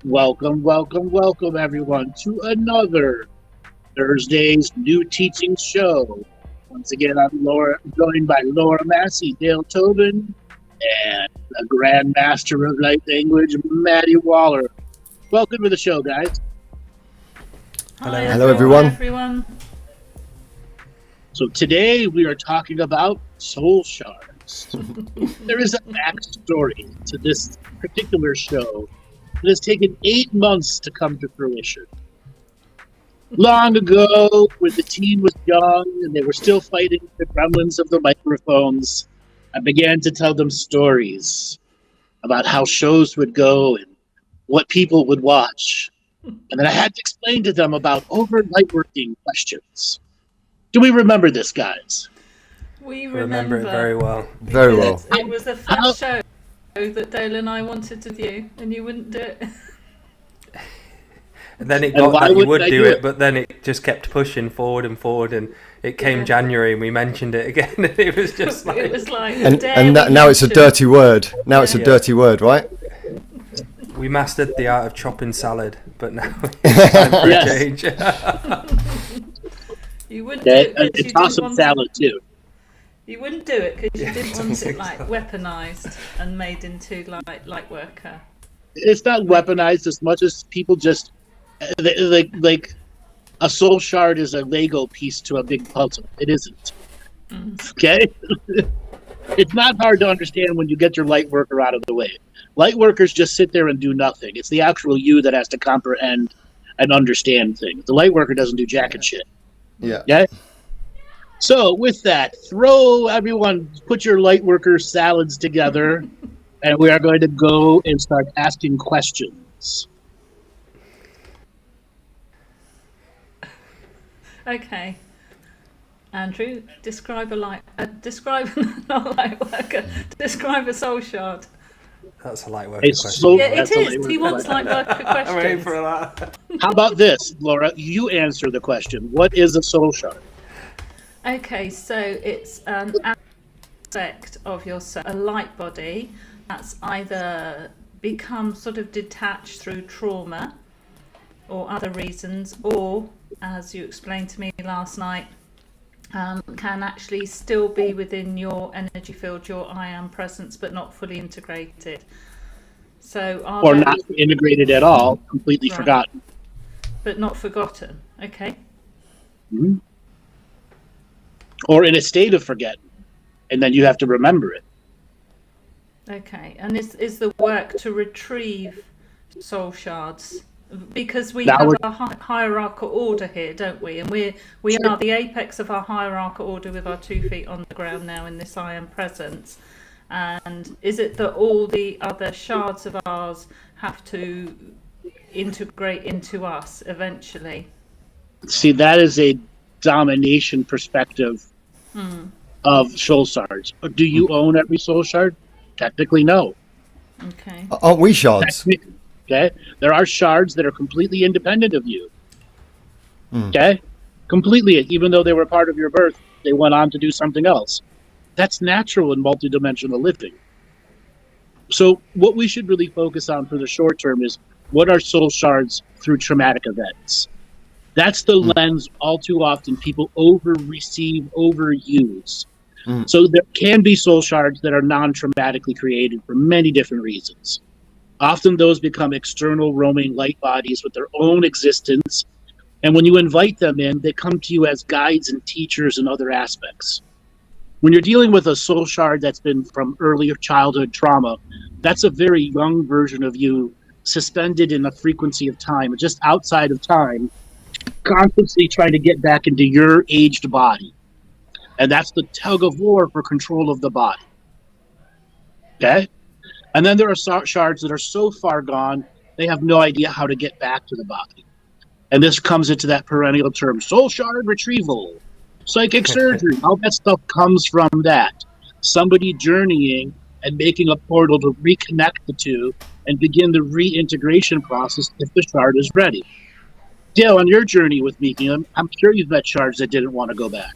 Welcome, everyone, to another Thursday's New Teaching Show. Once again, I'm joined by Laura Massey, Dale Tobin, and the Grand Master of Light Language, Maty Waller. Welcome to the show, guys. Hello, everyone. So today we are talking about soul shards. There is a backstory to this particular show. It has taken 8 months to come to fruition. Long ago, when the team was young and they were still fighting the gremlins of the microphones, I began to tell them stories about how shows would go and what people would watch. And then I had to explain to them about lightworking questions. Do we remember this, guys? We remember it very well. Very well. It was the first show that Dale and I wanted to do, and you wouldn't do it. And then it got that you would do it, but then it just kept pushing forward, and it came January, and we mentioned it again, and it was just like... It was like... And now it's a dirty word. Now it's a dirty word, right? We mastered the art of chopping salad, but now it's time for a change. You wouldn't do it. It's awesome salad, too. You wouldn't do it because you didn't want it like weaponized and made into like lightworker. It's not weaponized as much as people just like a soul shard is a Lego piece to a big puzzle. It isn't. Okay? It's not hard to understand when you get your lightworker out of the way. Lightworkers just sit there and do nothing. It's the actual you that has to comprehend and understand things. The lightworker doesn't do jack and shit. Yeah. Okay? So, with that, put your lightworker salads together, and we are going to go and start asking questions. Okay. Andrew, describe a non-lightworker. Describe a soul shard. That's a lightworker question. Yeah, it is. He wants lightworker questions. I'm waiting for that. How about this, Laura? You answer the question. What is a soul shard? Okay, so it's an aspect of yourself, a light body that's either become sort of detached through trauma or other reasons, or, as you explained to me last night, can actually still be within your energy field, your I am presence, but not fully integrated. So, or not integrated at all, completely forgotten. But not forgotten, okay. Mm-hmm. Or in a state of forgetting, and then you have to remember it. Okay, and is the work to retrieve soul shards? Because we have a hierarchal order here, don't we? And we are the apex of our hierarchical order with our 2 feet on the ground now in this I am presence. And is it that all the other shards of ours have to integrate into us eventually? See, that is a domination perspective of soul shards. Do you own every soul shard? Technically, no. Okay. Aren't we shards? Okay. There are shards that are completely independent of you. Okay? Completely. Even though they were part of your birth, they went on to do something else. That's natural in multidimensional living. So what we should really focus on for the short term is what are soul shards through traumatic events? That's the lens all too often people overreceive, overuse. So there can be soul shards that are non-traumatically created for many different reasons. Often those become external roaming light bodies with their own existence. And when you invite them in, they come to you as guides and teachers and other aspects. When you're dealing with a soul shard that's been from earlier childhood trauma, that's a very young version of you suspended in a frequency of time, just outside of time, constantly trying to get back into your aged body. And that's the tug of war for control of the body. Okay? And then there are shards that are so far gone, they have no idea how to get back to the body. And this comes into that perennial term, soul shard retrieval, psychic surgery. All that stuff comes from that. Somebody journeying and making a portal to reconnect the two and begin the reintegration process if the shard is ready. Dale, on your journey with me, I'm sure you've met shards that didn't want to go back.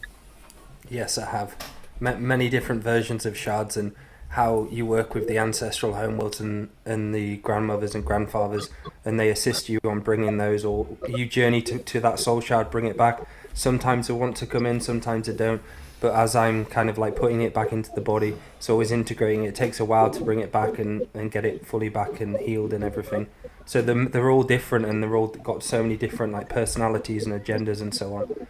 Yes, I have. Met many different versions of shards and how you work with the ancestral homeworlds and the grandmothers and grandfathers, and they assist you on bringing those, or you journey to that soul shard, bring it back. Sometimes they want to come in, sometimes they don't. But as I'm kind of like putting it back into the body, it's always integrating. It takes a while to bring it back and get it fully back and healed and everything. So they're all different, and they're all got so many different like personalities and agendas and so on.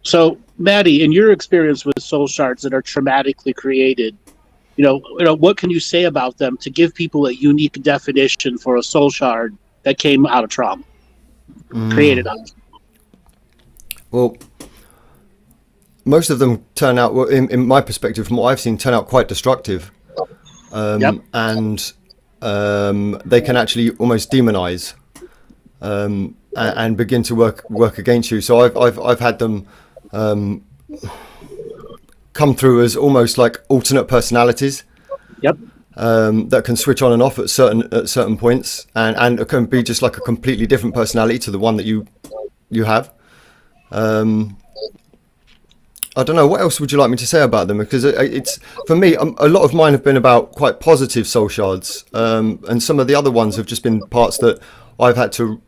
So, Maddie, in your experience with soul shards that are traumatically created, what can you say about them to give people a unique definition for a soul shard that came out of trauma, created out of trauma? Well, most of them turn out, well, in my perspective, from what I've seen, turn out quite destructive. And they can actually almost demonize and begin to work against you. So I've had them come through as almost like alternate personalities. That can switch on and off at certain points, and it can be just like a completely different personality to the one that you have. I don't know, what else would you like me to say about them? Because it's for me, a lot of mine have been about quite positive soul shards, and some of the other ones have just been parts that I've had to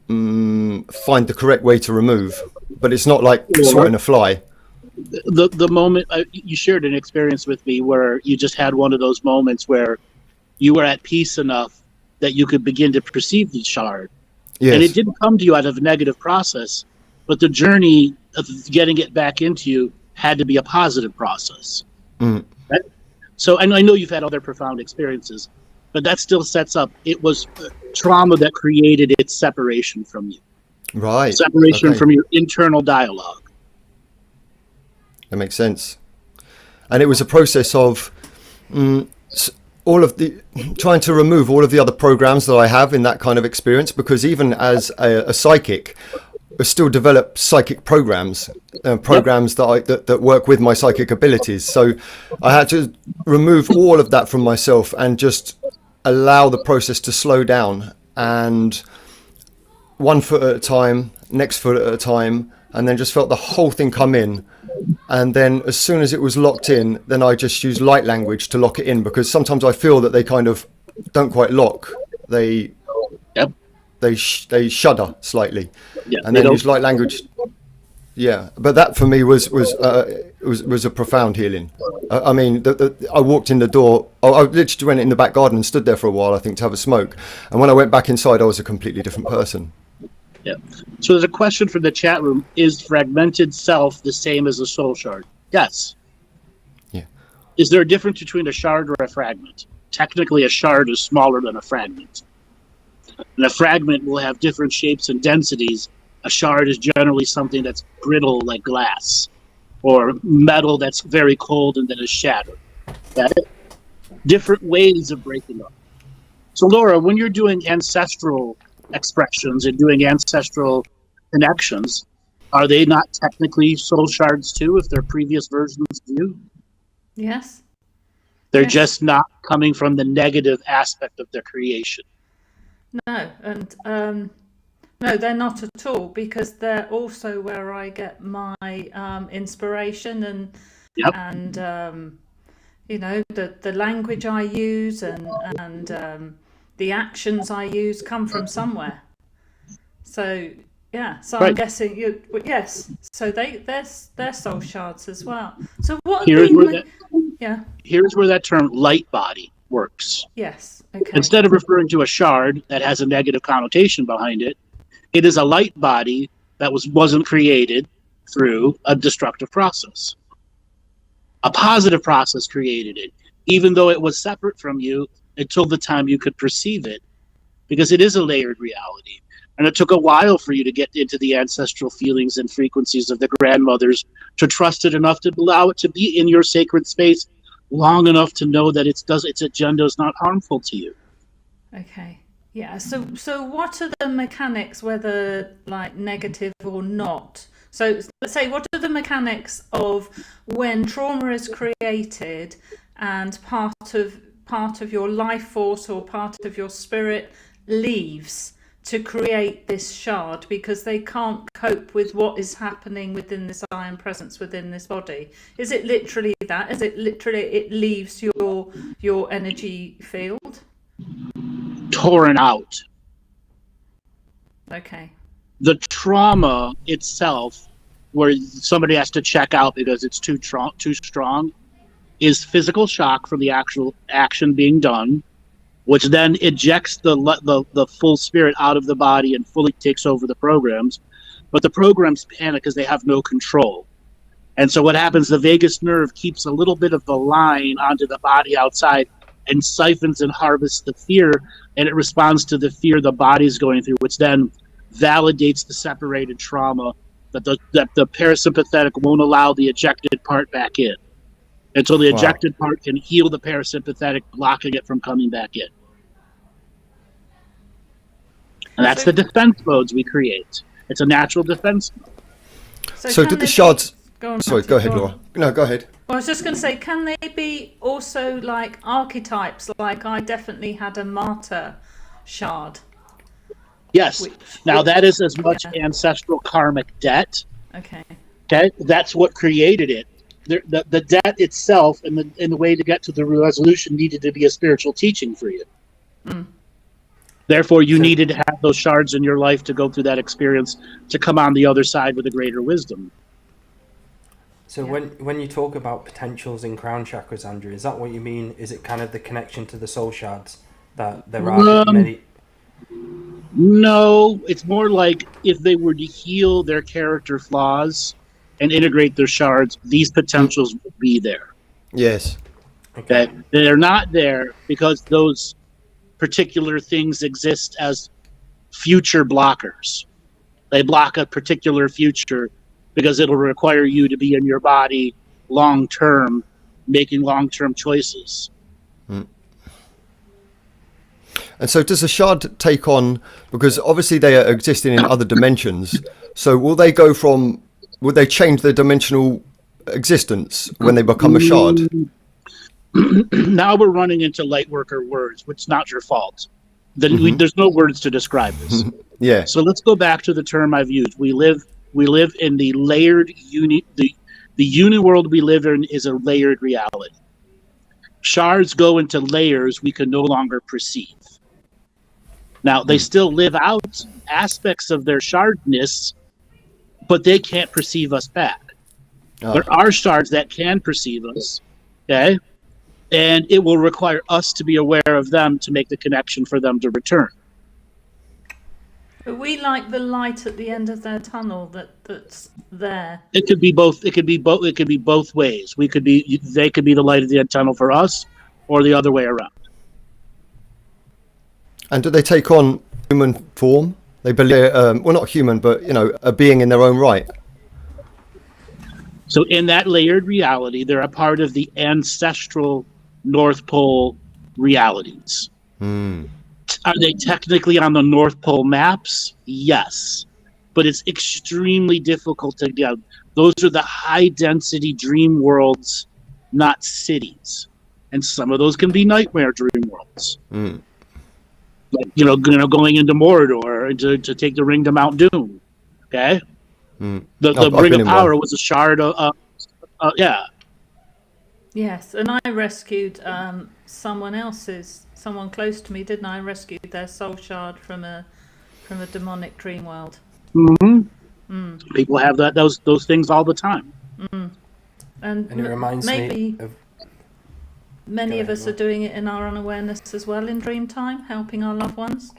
find the correct way to remove. But it's not like swatting a fly. The moment you shared an experience with me where you just had one of those moments where you were at peace enough that you could begin to perceive the shard. Yes. And it didn't come to you out of a negative process, but the journey of getting it back into you had to be a positive process. Right? So, and I know you've had other profound experiences, but that still sets up, it was trauma that created its separation from you. Right. Separation from your internal dialogue. That makes sense. And it was a process of all of the trying to remove all of the other programs that I have in that kind of experience, because even as a psychic, I still develop psychic programs that work with my psychic abilities. So I had to remove all of that from myself and just allow the process to slow down, and one foot at a time, next foot at a time, and then just felt the whole thing come in. And then as soon as it was locked in, then I just used light language to lock it in, because sometimes I feel that they kind of don't quite lock. They shudder slightly, and then use light language. Yeah, but that for me was a profound healing. I mean, I walked in the door. I literally went in the back garden and stood there for a while, I think, to have a smoke. And when I went back inside, I was a completely different person. Yeah. So there's a question from the chat room: is fragmented self the same as a soul shard? Yes. Yeah. Is there a difference between a shard or a fragment? Technically, a shard is smaller than a fragment. And a fragment will have different shapes and densities. A shard is generally something that's brittle like glass, or metal that's very cold and then is shattered. Got it? Different ways of breaking up. So Laura, when you're doing ancestral expressions and doing ancestral connections, are they not technically soul shards too, if they're previous versions of you? Yes. They're just not coming from the negative aspect of their creation. No, and no, they're not at all, because they're also where I get my inspiration and the language I use and the actions I use come from somewhere. So so right. I'm guessing yes. So they're soul shards as well. So what? Here's where that term light body works. Yes. Okay. Instead of referring to a shard that has a negative connotation behind it, it is a light body that wasn't created through a destructive process. A positive process created it, even though it was separate from you until the time you could perceive it, because it is a layered reality. And it took a while for you to get into the ancestral feelings and frequencies of the grandmothers, to trust it enough to allow it to be in your sacred space long enough to know that its agenda is not harmful to you. Okay. Yeah. So what are the mechanics, whether like negative or not? So let's say, what are the mechanics of when trauma is created and part of your life force or part of your spirit leaves to create this shard because they can't cope with what is happening within this iron presence within this body? Is it literally that? Is it literally it leaves your energy field? Torn out. Okay. The trauma itself, where somebody has to check out because it's too strong, is physical shock from the actual action being done, which then ejects the full spirit out of the body and fully takes over the programs. But the programs panic because they have no control. And so what happens, the vagus nerve keeps a little bit of the line onto the body outside and siphons and harvests the fear, and it responds to the fear the body's going through, which then validates the separated trauma that the parasympathetic won't allow the ejected part back in. Until the ejected part can heal the parasympathetic, blocking it from coming back in. And that's the defense modes we create. It's a natural defense mode. So did the shards... Sorry, go ahead, Laura. No, go ahead. Well, I was just going to say, can they be also like archetypes? Like I definitely had a martyr shard. Yes. Now that is as much ancestral karmic debt. Okay. Okay. That's what created it. The debt itself and the way to get to the resolution needed to be a spiritual teaching for you. Mm. Therefore, you needed to have those shards in your life to go through that experience to come on the other side with a greater wisdom. So when you talk about potentials in crown chakras, Andrew, is that what you mean? Is it kind of the connection to the soul shards that there are many? No, it's more like if they were to heal their character flaws and integrate their shards, these potentials would be there. Yes. Okay. They're not there because those particular things exist as future blockers. They block a particular future because it'll require you to be in your body long term, making long term choices. Mm. And so does a shard take on, because obviously they are existing in other dimensions, so will they change their dimensional existence when they become a shard? Now we're running into lightworker words, which is not your fault. There's no words to describe this. Yeah. So let's go back to the term I've used. We live in the layered the uniworld we live in is a layered reality. Shards go into layers we can no longer perceive. Now they still live out aspects of their shardness, but they can't perceive us back. Oh. There are shards that can perceive us, okay? And it will require us to be aware of them to make the connection for them to return. Are we like the light at the end of their tunnel that's there? It could be both. It could be both ways. They could be the light at the end tunnel for us, or the other way around. And do they take on human form? They believe, well, not human, but a being in their own right. So in that layered reality, they're a part of the ancestral North Pole realities. Mm. Are they technically on the North Pole maps? Yes. But it's extremely difficult to get. Those are the high density dream worlds, not cities. And some of those can be nightmare dream worlds. Mm. Like, going into Mordor to take the ring to Mount Doom. Okay? Mm. The Ring of Power was a shard of, yeah. Yes, and I rescued someone close to me, didn't I? I rescued their soul shard from a demonic dream world. Mm-hmm. Mm. People have those things all the time. Mm. And it reminds me of... Many of us are doing it in our unawareness as well in dream time, helping our loved ones.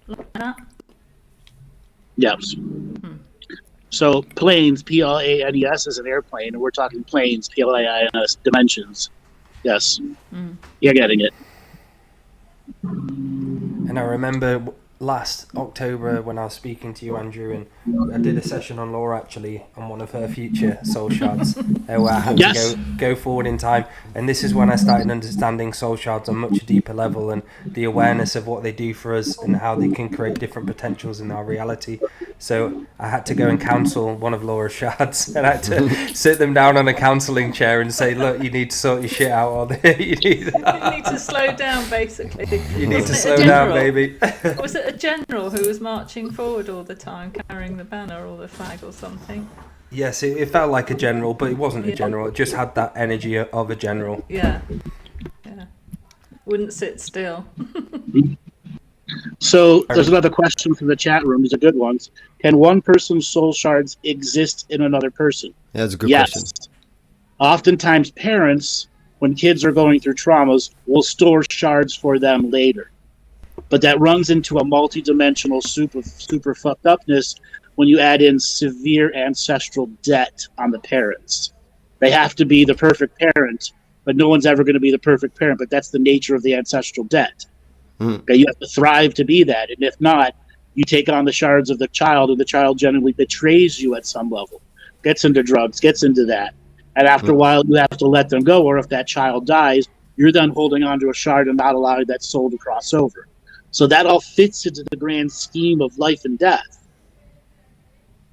Like that? Yes. So planes, Planes, is an airplane, and we're talking planes, Planes, dimensions. Yes. You're getting it. And I remember last October when I was speaking to you, Andrew, and I did a session on Laura actually on one of her future soul shards where I had to go forward in time, and this is when I started understanding soul shards on a much deeper level and the awareness of what they do for us and how they can create different potentials in our reality. So I had to go and counsel one of Laura's shards, and I had to sit them down on a counselling chair and say, look, you need to sort your shit out, or you need to slow down, basically. You need to slow down, baby. Was it a general who was marching forward all the time, carrying the banner or the flag or something? Yes, it felt like a general, but it wasn't a general. It just had that energy of a general. Yeah. Wouldn't sit still. So there's another question from the chat room. These are good ones. Can one person's soul shards exist in another person? Yeah, that's a good question. Oftentimes parents, when kids are going through traumas, will store shards for them later. But that runs into a multi-dimensional super fucked upness when you add in severe ancestral debt on the parents. They have to be the perfect parent, but no one's ever going to be the perfect parent. But that's the nature of the ancestral debt. Okay, you have to thrive to be that. And if not, you take on the shards of the child, and the child generally betrays you at some level, gets into drugs, gets into that. And after a while, you have to let them go. Or if that child dies, you're then holding on to a shard and not allowing that soul to cross over. So that all fits into the grand scheme of life and death.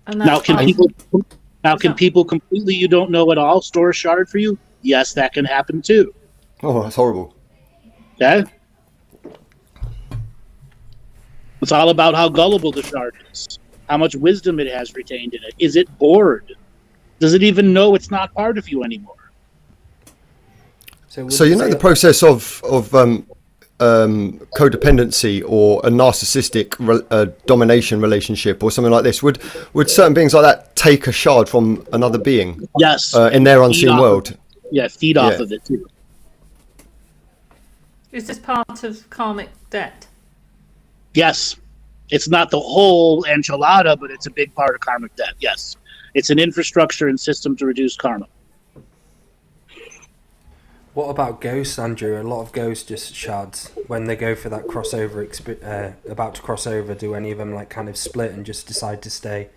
And Now, can people completely you don't know at all store a shard for you? Yes, that can happen too. Oh, that's horrible. Okay? It's all about how gullible the shard is, how much wisdom it has retained in it. Is it bored? Does it even know it's not part of you anymore? So you know the process of codependency or a narcissistic domination relationship or something like this. Would certain beings like that take a shard from another being? Yes. In their unseen world? Feed off of it too. Is this part of karmic debt? Yes. It's not the whole enchilada, but it's a big part of karmic debt. Yes. It's an infrastructure and system to reduce karma. What about ghosts, Andrew? A lot of ghosts just shards when they go for that crossover, about to cross over. Do any of them like kind of split and just decide to stay?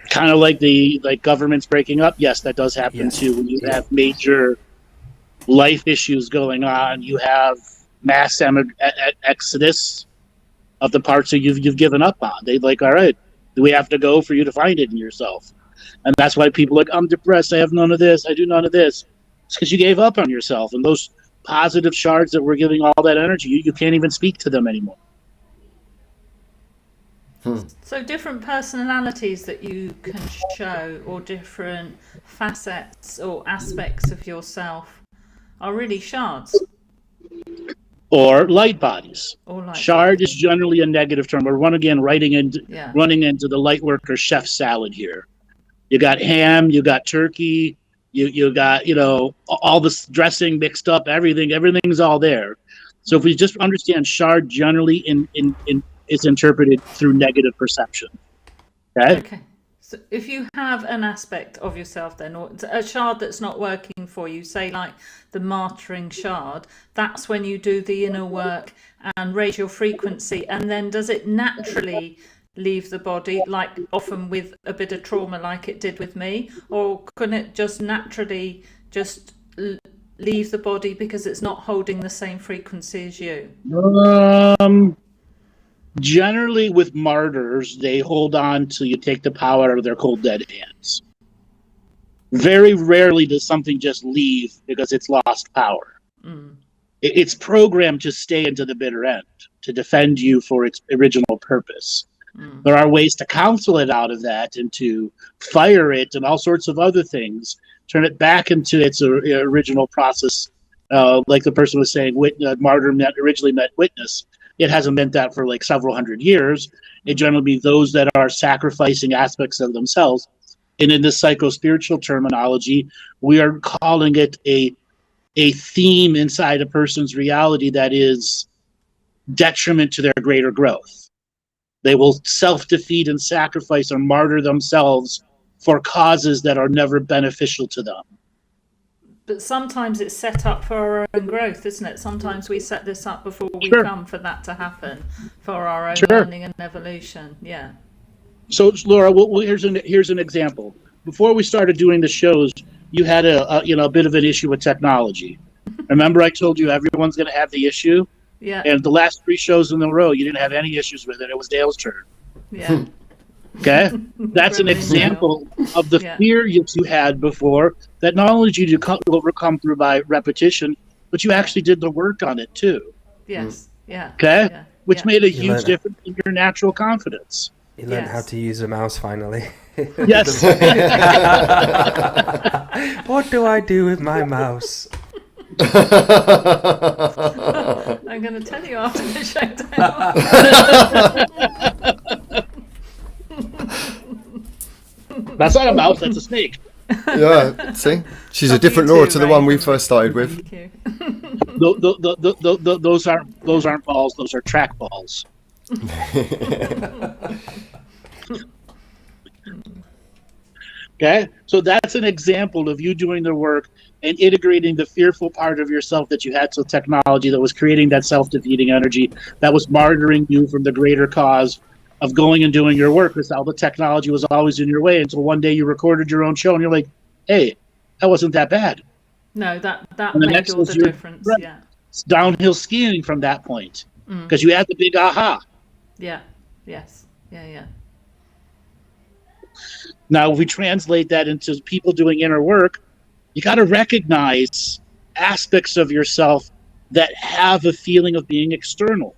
Kind of like the governments breaking up. Yes, that does happen too. When you have major life issues going on, you have mass exodus of the parts that you've given up on. They like, all right, do we have to go for you to find it in yourself? And that's why people are like, I'm depressed, I have none of this, I do none of this. It's because you gave up on yourself. And those positive shards that were giving all that energy, you can't even speak to them anymore. So different personalities that you can show, or different facets or aspects of yourself, are really shards. Or light bodies. Shard is generally a negative term. We're running into the lightworker chef salad here. You got ham, you got turkey, you got all this dressing mixed up, everything's all there. So if we just understand shard generally is interpreted through negative perception. Okay. So if you have an aspect of yourself then, or a shard that's not working for you, say like the martyring shard, that's when you do the inner work and raise your frequency, and then does it naturally leave the body, like often with a bit of trauma like it did with me, or can it just naturally just leave the body because it's not holding the same frequency as you? Generally, with martyrs, they hold on till you take the power out of their cold, dead hands. Very rarely does something just leave because it's lost power. It's programmed to stay into the bitter end, to defend you for its original purpose. There are ways to counsel it out of that and to fire it and all sorts of other things, turn it back into its original process. Like the person was saying, martyr originally meant witness. It hasn't meant that for like several hundred years. It generally be those that are sacrificing aspects of themselves. And in this psycho-spiritual terminology, we are calling it a theme inside a person's reality that is detriment to their greater growth. They will self-defeat and sacrifice or martyr themselves for causes that are never beneficial to them. But sometimes it's set up for our own growth, isn't it? Sometimes we set this up before we come for that to happen, for our own learning and evolution. Yeah. So, Laura, here's an example. Before we started doing the shows, you had a bit of an issue with technology. Remember, I told you everyone's going to have the issue. Yeah. And the last 3 shows in a row, you didn't have any issues with it. It was Dale's turn. Yeah. Okay, that's an example of the fear you had before. That not only did you overcome through by repetition, but you actually did the work on it too. Yes. Yeah. Okay, which made a huge difference in your natural confidence. He learned how to use a mouse finally. Yes. What do I do with my mouse? I'm going to tell you after the showdown. That's not a mouse, that's a snake. Yeah, see? She's a different Laura to the one we first started with. Thank you. Those aren't balls, those are track balls. Okay, so that's an example of you doing the work and integrating the fearful part of yourself that you had to technology that was creating that self-defeating energy that was martyring you from the greater cause of going and doing your work, because all the technology was always in your way until one day you recorded your own show and you're like, hey, that wasn't that bad. No, that And the made next all was the your- difference. right. Yeah. It's downhill skiing from that point because you had the big aha. Yeah. Yes. Yeah. Now, if we translate that into people doing inner work, you got to recognize aspects of yourself that have a feeling of being external.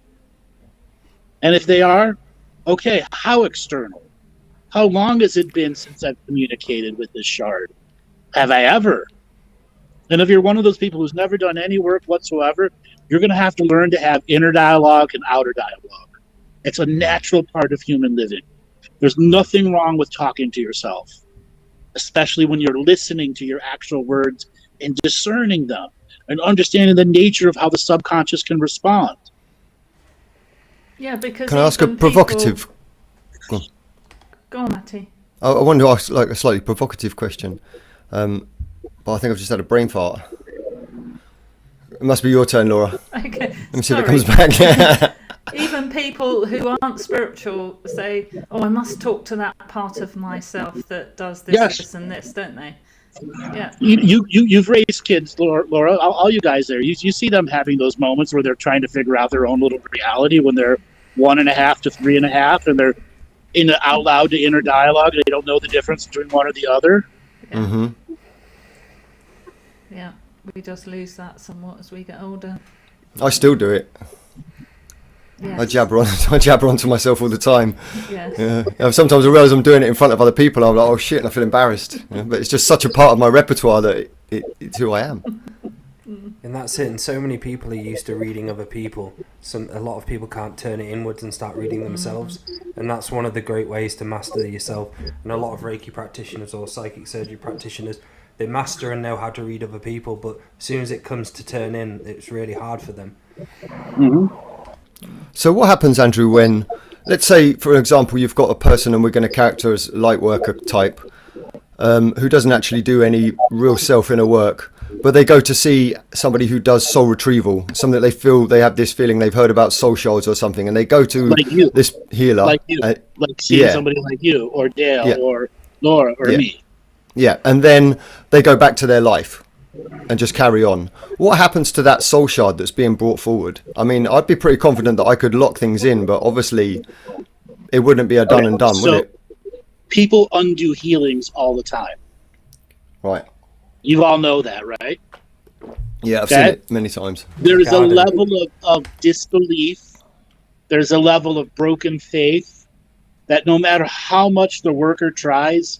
And if they are, okay, how external? How long has it been since I've communicated with this shard? Have I ever? And if you're one of those people who's never done any work whatsoever, you're going to have to learn to have inner dialogue and outer dialogue. It's a natural part of human living. There's nothing wrong with talking to yourself, especially when you're listening to your actual words and discerning them and understanding the nature of how the subconscious can Because Can I ask a even provocative? people- Go on, Maty. I want to ask like a slightly provocative question, but I think I've just had a brain fart. It must be your turn, Laura. Okay. Let me see if it sorry. comes back. Even people who aren't spiritual say, "Oh, I must talk to that part of myself that does this, Yes. this, and this," don't they? Yeah. You've raised kids, Laura, all you guys there. You see them having those moments where they're trying to figure out their own little reality when they're 1.5 to 3.5, and they're in the out loud to inner dialogue. And they don't know the difference between one or the other. Mm-hmm. Yeah. We just lose that somewhat as we get older. I still do it. Yes. I jabber onto myself all the time. Yes. Yeah. Sometimes I realise I'm doing it in front of other people. And I'm like, oh shit, and I feel embarrassed. Yeah, but it's just such a part of my repertoire that it's who I am. And that's it. And so many people are used to reading other people. A lot of people can't turn it inwards and start reading themselves. And that's one of the great ways to master yourself. And a lot of Reiki practitioners or psychic surgery practitioners, they master and know how to read other people, but as soon as it comes to turn in, it's really hard for them. Mm-hmm. So what happens, Andrew, when, let's say, for example, you've got a person, and we're going to character as lightworker type, who doesn't actually do any real self-inner work, but they go to see somebody who does soul retrieval, something that they feel, they have this feeling they've heard about soul shards or something, and they go to Like you. this healer. Like you. Like seeing yeah. somebody like you, or Dale, Yeah. or Laura, or Yeah. me. Yeah, and then they go back to their life and just carry on. What happens to that soul shard that's being brought forward? I mean, I'd be pretty confident that I could lock things in, but obviously it wouldn't be a done and done, would it? People undo healings all the time. Right. You all know that, right? Yeah, I've Okay. seen it many times. There is a Got it. level of disbelief. There's a level of broken faith that no matter how much the worker tries,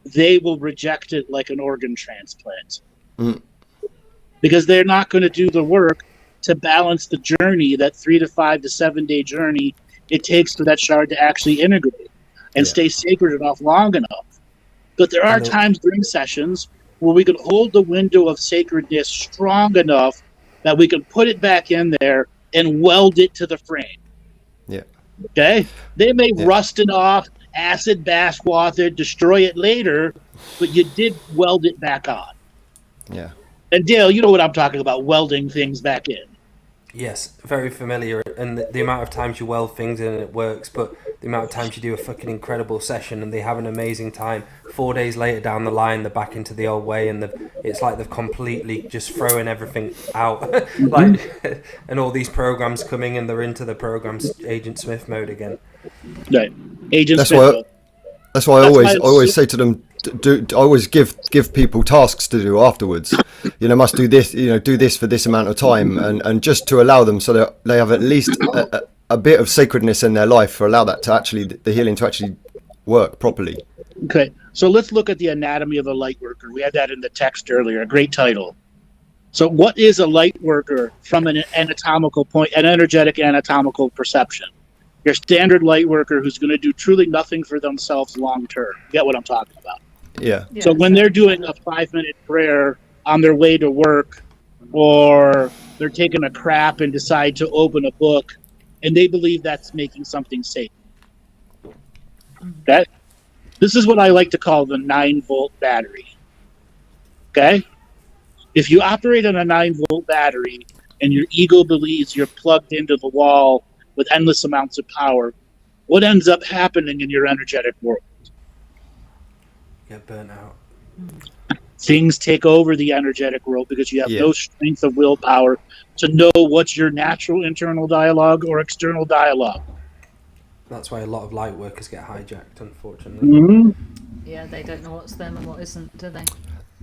they will reject it like an organ transplant. Mm. Because they're not going to do the work to balance the journey, that 3 to 5 to 7 day journey it takes for that shard to actually integrate and Yeah. stay sacred enough long enough. But there are times during sessions where we can hold the window of sacredness strong enough that we can put it back in there and weld it to the frame. Yeah. Okay? They may Yeah. rust it off, acid bash wash it, destroy it later, but you did weld it back on. Yeah. And Dale, you know what I'm talking about, welding things back in. Yes, very familiar. And the amount of times you weld things in and it works, but the amount of times you do a fucking incredible session and they have an amazing time. 4 days later down the line, they're back into the old way, and it's like they've completely just thrown everything out. Like, and all these programs coming, and they're into the programs Agent Smith mode again. Right. Agent That's Smith. why. That's why I always say to them, I always give people tasks to do afterwards. Must do this. Do this for this amount of time, and just to allow them so that they have at least a bit of sacredness in their life, or allow that to actually, the healing to actually work properly. Okay, so let's look at the anatomy of a light worker. We had that in the text earlier, a great title. So what is a light worker from an anatomical point, an energetic anatomical perception? Your standard light worker who's going to do truly nothing for themselves long term. You get what I'm talking about? Yeah. So when they're doing a 5-minute prayer on their way to work, or they're taking a crap and decide to open a book, and they believe that's making something safe. Okay? This is what I like to call the 9-volt battery. Okay? If you operate on a 9-volt battery and your ego believes you're plugged into the wall with endless amounts of power, what ends up happening in your energetic world? Get burnt out. Things take over the energetic world because you have no strength of willpower to know what's your natural internal dialogue or external dialogue. That's why a lot of light workers get hijacked, unfortunately. Mm-hmm. Yeah, they don't know what's them and what isn't, do they?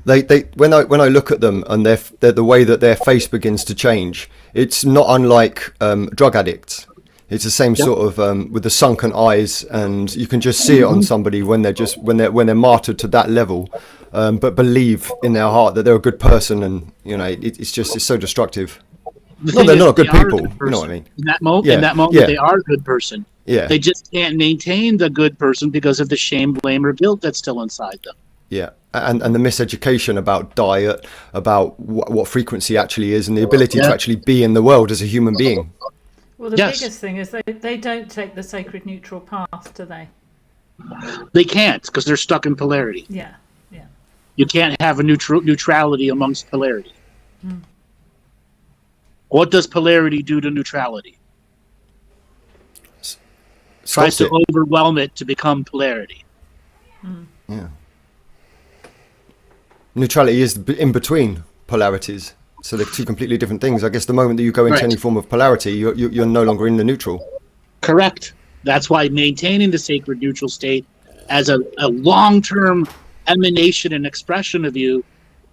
They when I look at them and they're the way that their face begins to change, it's not unlike drug addicts. It's the same sort of with the sunken eyes, and you can just see it on somebody when they're martyred to that level, but believe in their heart that they're a good person, and it's so destructive. They're not good people. You know what I mean? In that moment, they are a good person. Yeah. They just can't maintain the good person because of the shame, blame, or guilt that's still inside them. Yeah, and the miseducation about diet, about what frequency actually is, and the ability to actually be in the world as a human being. Well, the biggest thing is they don't take the sacred neutral path, do they? They can't, because they're stuck in polarity. Yeah. You can't have a neutrality amongst polarity. What does polarity do to neutrality? Tries to overwhelm it to become polarity. Yeah. Neutrality is in between polarities. So they're two completely different things. I guess the moment that you go into any form of polarity, you're no longer in the neutral. Correct. That's why maintaining the sacred neutral state as a long-term emanation and expression of you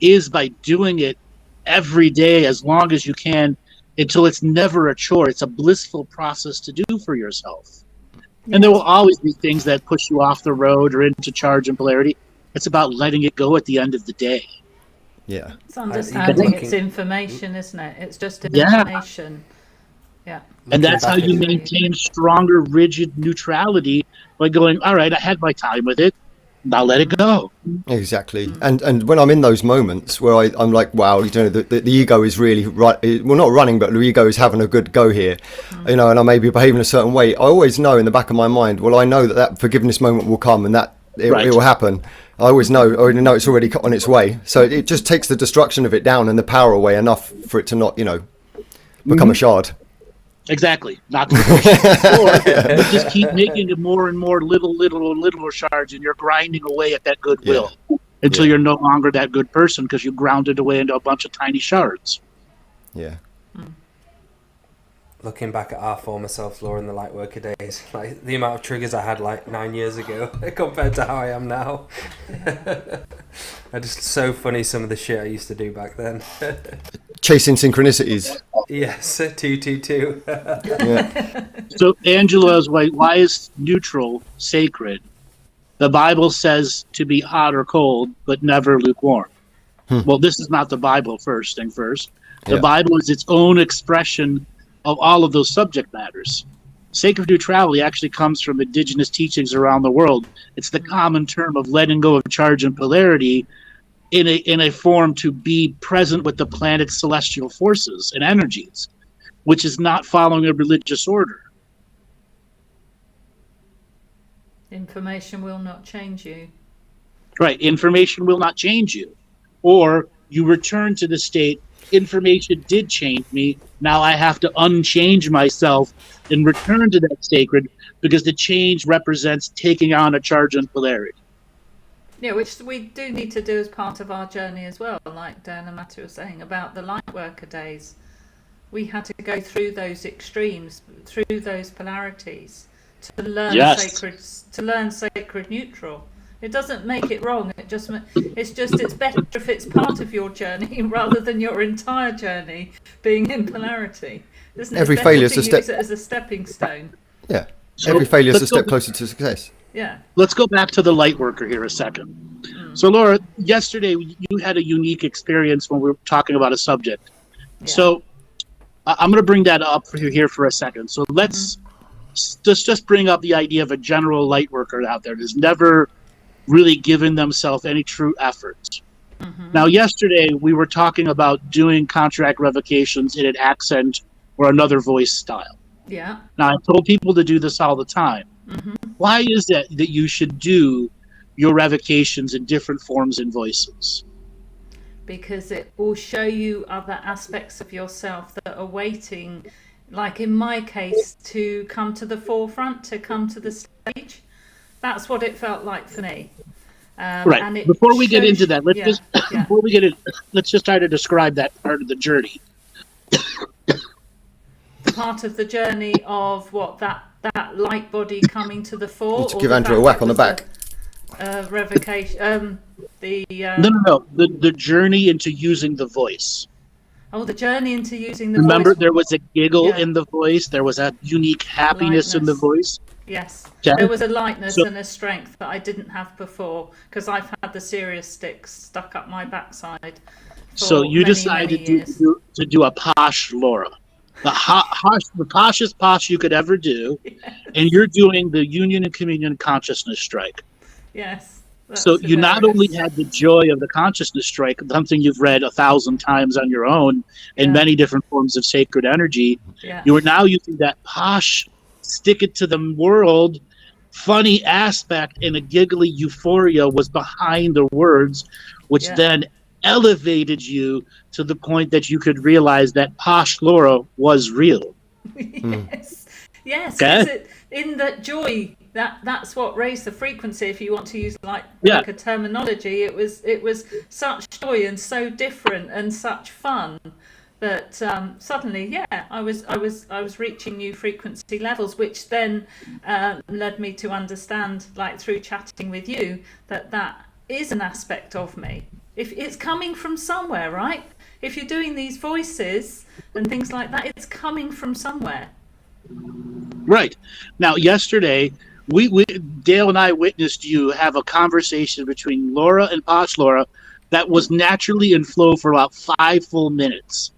is by doing it every day as long as you can until it's never a chore. It's a blissful process to do for yourself. Yes. And there will always be things that push you off the road or into charge and polarity. It's about letting it go at the end of the day. Yeah. It's understanding it's information, isn't it? It's just information. Yeah. And that's how you maintain stronger, rigid neutrality by going, all right, I had my time with it. Now let it go. Exactly. And when I'm in those moments where I'm like, wow, the ego is really not running, but the ego is having a good go here, and I may be behaving a certain way. I always know in the back of my mind, well, I know that forgiveness moment will come and that it will happen. I already know it's already on its way. So it just takes the destruction of it down and the power away enough for it to not, become a shard. Exactly. Not to or just keep making it more and more little shards, and you're grinding away at that goodwill until you're no longer that good person because you grounded away into a bunch of tiny shards. Yeah. Looking back at our former selves, Laura, in the lightworker days, like the amount of triggers I had like 9 years ago compared to how I am now. It's just so funny some of the shit I used to do back then. Chasing synchronicities. Yes, 222. Yeah. So Angela's why is neutral sacred? The Bible says to be hot or cold, but never lukewarm. Well, this is not the Bible, first thing first. The Bible is its own expression of all of those subject matters. Sacred neutrality actually comes from indigenous teachings around the world. It's the common term of letting go of charge and polarity in a form to be present with the planet's celestial forces and energies, which is not following a religious order. Information will not change you. Right, information will not change you. Or you return to the state, information did change me, now I have to unchange myself and return to that sacred because the change represents taking on a charge and polarity. Yeah, which we do need to do as part of our journey as well, like Dan and Maty were saying about the lightworker days. We had to go through those extremes, through those polarities, to learn sacred neutral. It doesn't make it wrong. It's better if it's part of your journey rather than your entire journey being in polarity. Isn't Every it better failure is to a step. use it as a stepping stone? Yeah. So Every failure is a let's go- step closer to success. Yeah. Let's go back to the lightworker here a second. So, Laura, yesterday you had a unique experience when we were talking about a subject. Yeah. So, I'm going to bring that up for you here for a second. So, let's just bring up the idea of a general lightworker out there that's never really given themselves any true effort. Now, yesterday we were talking about doing contract revocations in an accent or another voice style. Yeah. Now, I told people to do this all the time. Why is that you should do your revocations in different forms and voices? Because it will show you other aspects of yourself that are waiting, like in my case, to come to the forefront, to come to the stage. That's what it felt like for me. Right. And it Before we get shows- into that, yeah. before we get in, let's just try to describe that part of the journey. Part of the journey of what that light body coming to the fore. Need to or give the Andrew a fact whack it on the was back. Revocation. No. The journey into using the voice. Oh, the journey into using the Remember, voice. there was a giggle Yeah. in the voice. There was a unique happiness in the Lightness. voice. Yes, Okay. there was a lightness So- and a strength that I didn't have before because I've had the serious sticks stuck up my backside. For So you many, decided many years. to do a Posh Laura. The poshest posh you could ever do. And you're doing the union and communion consciousness strike. Yes. So that's you not only hilarious. had the joy of the consciousness strike, something you've read 1,000 times on your own in Yeah. many different forms of sacred energy, Yeah. you are now using that posh, stick it to the world, funny aspect, and a giggly euphoria was behind the words, which Yeah. then elevated you to the point that you could realize that Posh Laura was real. Yes. Yes. Okay. Is it in that joy? That's what raised the frequency. If you want to use like a terminology, it was such joy and so different and such fun that suddenly, I was reaching new frequency levels, which then led me to understand, like through chatting with you, that is an aspect of me. If it's coming from somewhere, right? If you're doing these voices and things like that, it's coming from somewhere. Right. Now, yesterday, we Dale and I witnessed you have a conversation between Laura and Posh Laura that was naturally in flow for about 5 full minutes.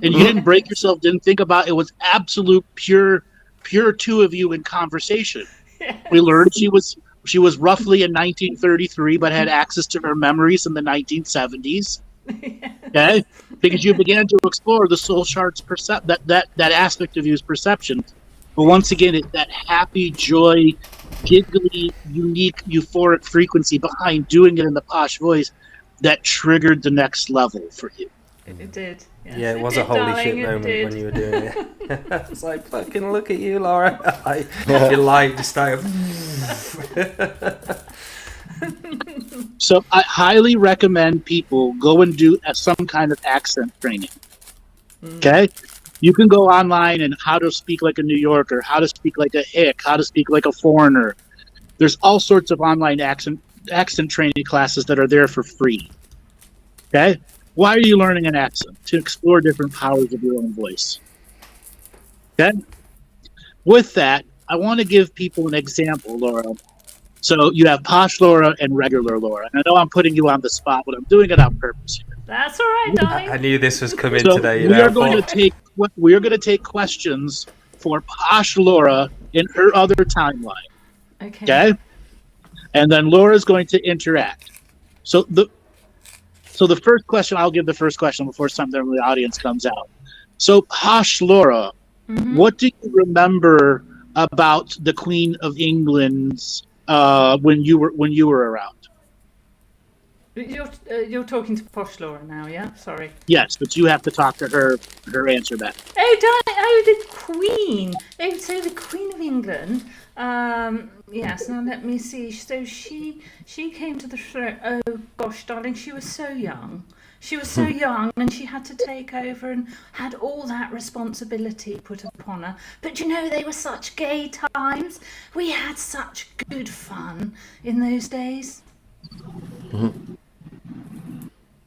And you didn't break yourself, didn't think about it. It was absolute pure two of you in conversation. Yes. We learned she was roughly in 1933, but had access to her memories in the 1970s. Okay, because you began to explore the soul shards that aspect of you's perception. But once again, that happy, joy, giggly, unique, euphoric frequency behind doing it in the posh voice that triggered the next level for you. It did. Yes. Yeah, it was did, a holy darling, shit it moment did. when you were doing it. It's like, fucking look at you, Laura. Your light just started. So I highly recommend people go and do some kind of accent training. Okay? You can go online and how to speak like a New Yorker, how to speak like a hick, how to speak like a foreigner. There's all sorts of online accent training classes that are there for free. Okay? Why are you learning an accent? To explore different powers of your own voice. Okay? With that, I want to give people an example, Laura. So you have Posh Laura and regular Laura. And I know I'm putting you on the spot, but I'm doing it on purpose here. That's all right, darling. I knew this was coming So today. we are going to take questions for Posh Laura in her other timeline. Okay? And then Laura's going to interact. So the first question, I'll give the first question before something from the audience comes out. So Posh Laura, what do you remember about the Queen of England's when you were around? You're talking to Posh Laura now, yeah? Sorry. Yes, but you have to talk to her answer back. Oh, darling, the Queen. Oh, so the Queen of England. Yes, now let me see. So she came to the throne. Oh, gosh, darling, she was so young. She was so young and she had to take over and had all that responsibility put upon her. But you know, they were such gay times. We had such good fun in those days.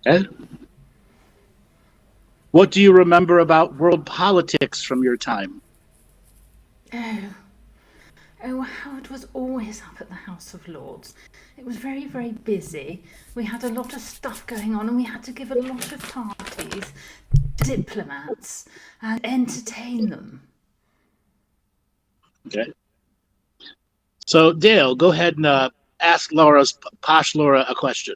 Okay. What do you remember about world politics from your time? Oh, Howard was always up at the House of Lords. It was very, very busy. We had a lot of stuff going on and we had to give a lot of parties, diplomats, and entertain them. Okay. So, Dale, go ahead and ask Posh Laura a question.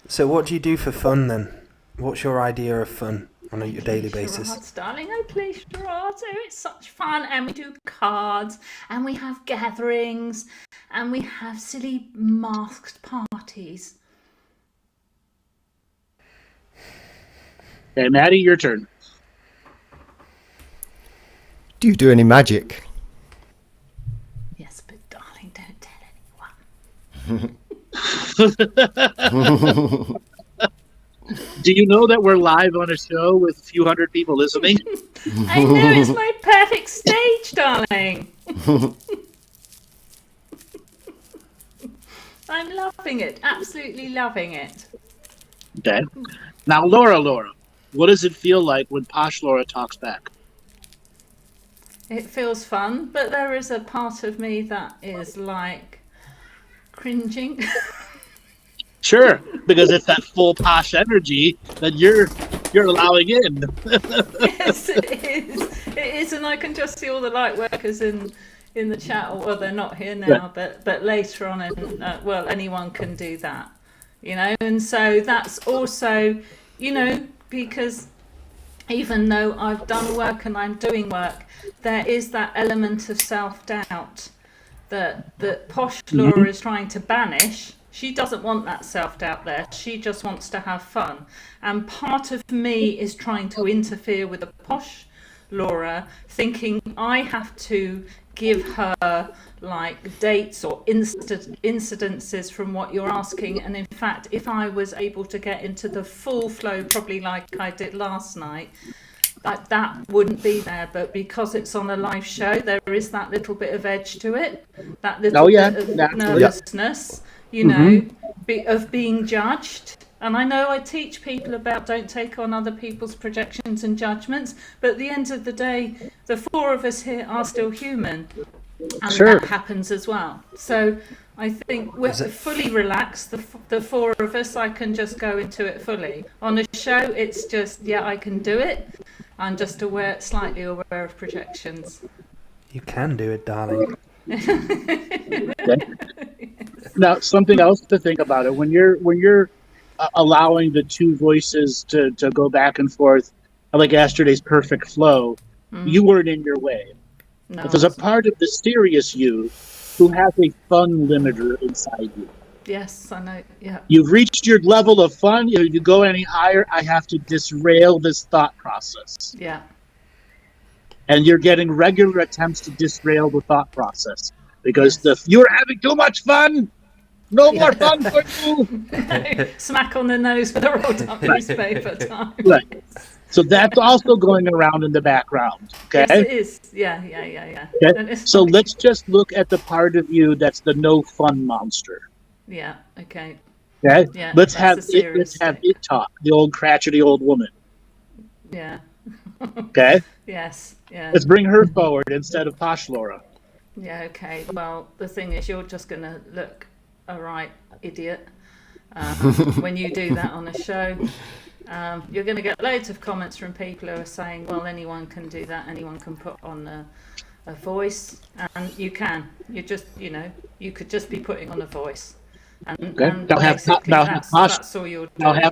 So what do you do for fun then? What's your idea of fun on a daily basis? Charades, darling, I play charades. Oh, it's such fun. And we do cards, and we have gatherings, and we have silly masked parties. Okay, Maddie, your turn. Do you do any magic? Yes, but darling, don't tell anyone. Do you know that we're live on a show with a few hundred people listening? I know, it's my perfect stage, darling. I'm loving it, absolutely loving it. Okay. Now, Laura, what does it feel like when Posh Laura talks back? It feels fun, but there is a part of me that is like cringing. Sure, because it's that full Posh energy that you're allowing in. Yes, it is. It is, and I can just see all the light workers in the chat. Well, they're not here now, but later on, and well, anyone can do that, you know. And so that's also, you know, because even though I've done work and I'm doing work, there is that element of self-doubt that Posh Laura is trying to banish. She doesn't want that self-doubt there. She just wants to have fun. And part of me is trying to interfere with the Posh Laura, thinking I have to give her like dates or incidences from what you're asking. And in fact, if I was able to get into the full flow, probably like I did last night, that wouldn't be there. But because it's on a live show, there is that little bit of edge to it, that little bit of nervousness, you know, of being judged. And I know I teach people about don't take on other people's projections and judgments, but at the end of the day, the four of us here are still human, and that happens as well. So I think we're fully relaxed, the four of us. I can just go into it fully. On a show, it's just, yeah, I can do it. I'm just slightly aware of projections. You can do it, darling. Now, something else to think about it when you're allowing the two voices to go back and forth, like yesterday's perfect flow, you weren't in your way. No, But there's a part of the serious you who has a fun limiter inside you. Yes, I know. Yeah. You've reached your level of fun. You go any higher, I have to disrail this thought process. Yeah. And you're getting regular attempts to disrail the thought process because you're having too much fun. No more fun for you. Smack on the nose for the rolled up newspaper time. Right. So that's also going around in the background. Okay. Yes, it is. Yeah. Okay? So let's just look at the part of you that's the no fun monster. Yeah. Okay. Okay. Yeah. Let's have it talk. The old crotchety old woman. Yeah. Okay. Yes. Yeah. Let's bring her forward instead of Posh Laura. Yeah. Okay. Well, the thing is, you're just gonna look a right idiot when you do that on a show. You're going to get loads of comments from people who are saying, well, anyone can do that, anyone can put on a voice, and you can. You just, you could just be putting on a voice. And that's all you're doing.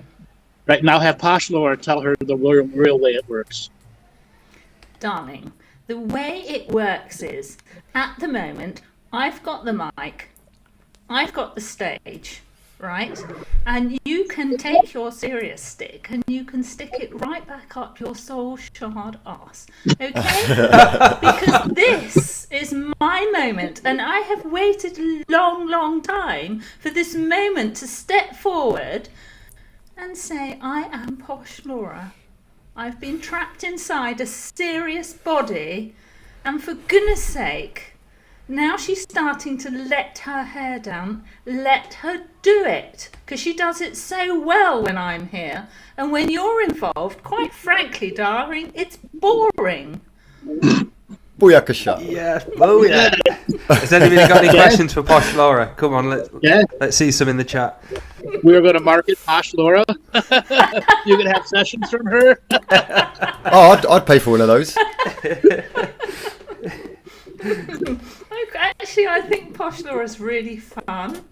Now have Posh Laura tell her the real way it works. Darling, the way it works is, at the moment, I've got the mic, I've got the stage, right? And you can take your serious stick and you can stick it right back up your soul shard ass, okay? Because this is my moment, and I have waited a long time for this moment to step forward and say, I am Posh Laura. I've been trapped inside a serious body, and for goodness sake, Now she's starting to let her hair down. Let her do it, because she does it so well when I'm here. And when you're involved, quite frankly, darling, it's boring. Booyakasha. Yeah. Oh yeah. Has anybody got any questions for Posh Laura? Come on, let's see some in the chat. We're going to market Posh Laura. You can have sessions from her. Oh, I'd pay for one of those. Actually, I think Posh Laura's really fun.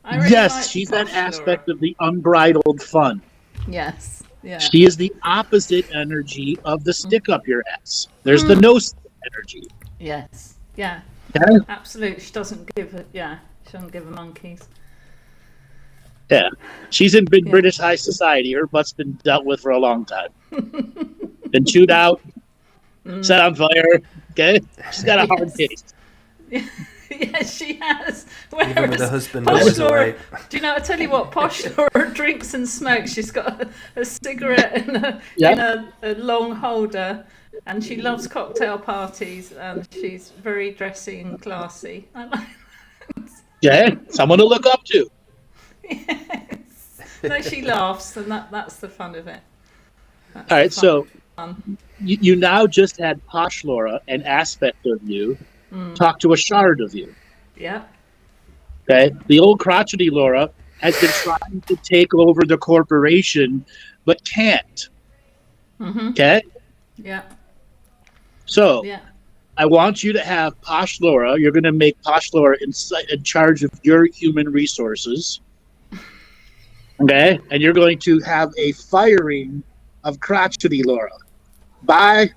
I really Yes, like she's Posh that aspect Laura. of the unbridled fun. Yes. Yeah. She is the opposite energy of the stick up your ass. There's the no stick energy. Yes. Yeah. Okay? Absolutely. She doesn't give a She doesn't give a monkeys. Yeah. She's in British high society. Her butt's been dealt with for a long time. Been chewed out, set on fire. Okay? She's got a hard case. Yes, she has. Even with her husband Posh always Laura, away. do you know? I tell you what, Posh Laura drinks and smokes. She's got a cigarette in a long holder, and she loves cocktail parties. And she's very dressy and classy. I like that. Yeah, someone to look up to. Yes. No, she laughs, and that's the fun of it. That's All right, the so fun. you now just had Posh Laura, an aspect of you, talk to a shard of you. Yeah. Okay, the old crotchety Laura has been trying to take over the corporation, but can't. Okay, Yeah. so Yeah. I want you to have Posh Laura. You're going to make Posh Laura in charge of your human resources. Okay, and you're going to have a firing of crotchety Laura by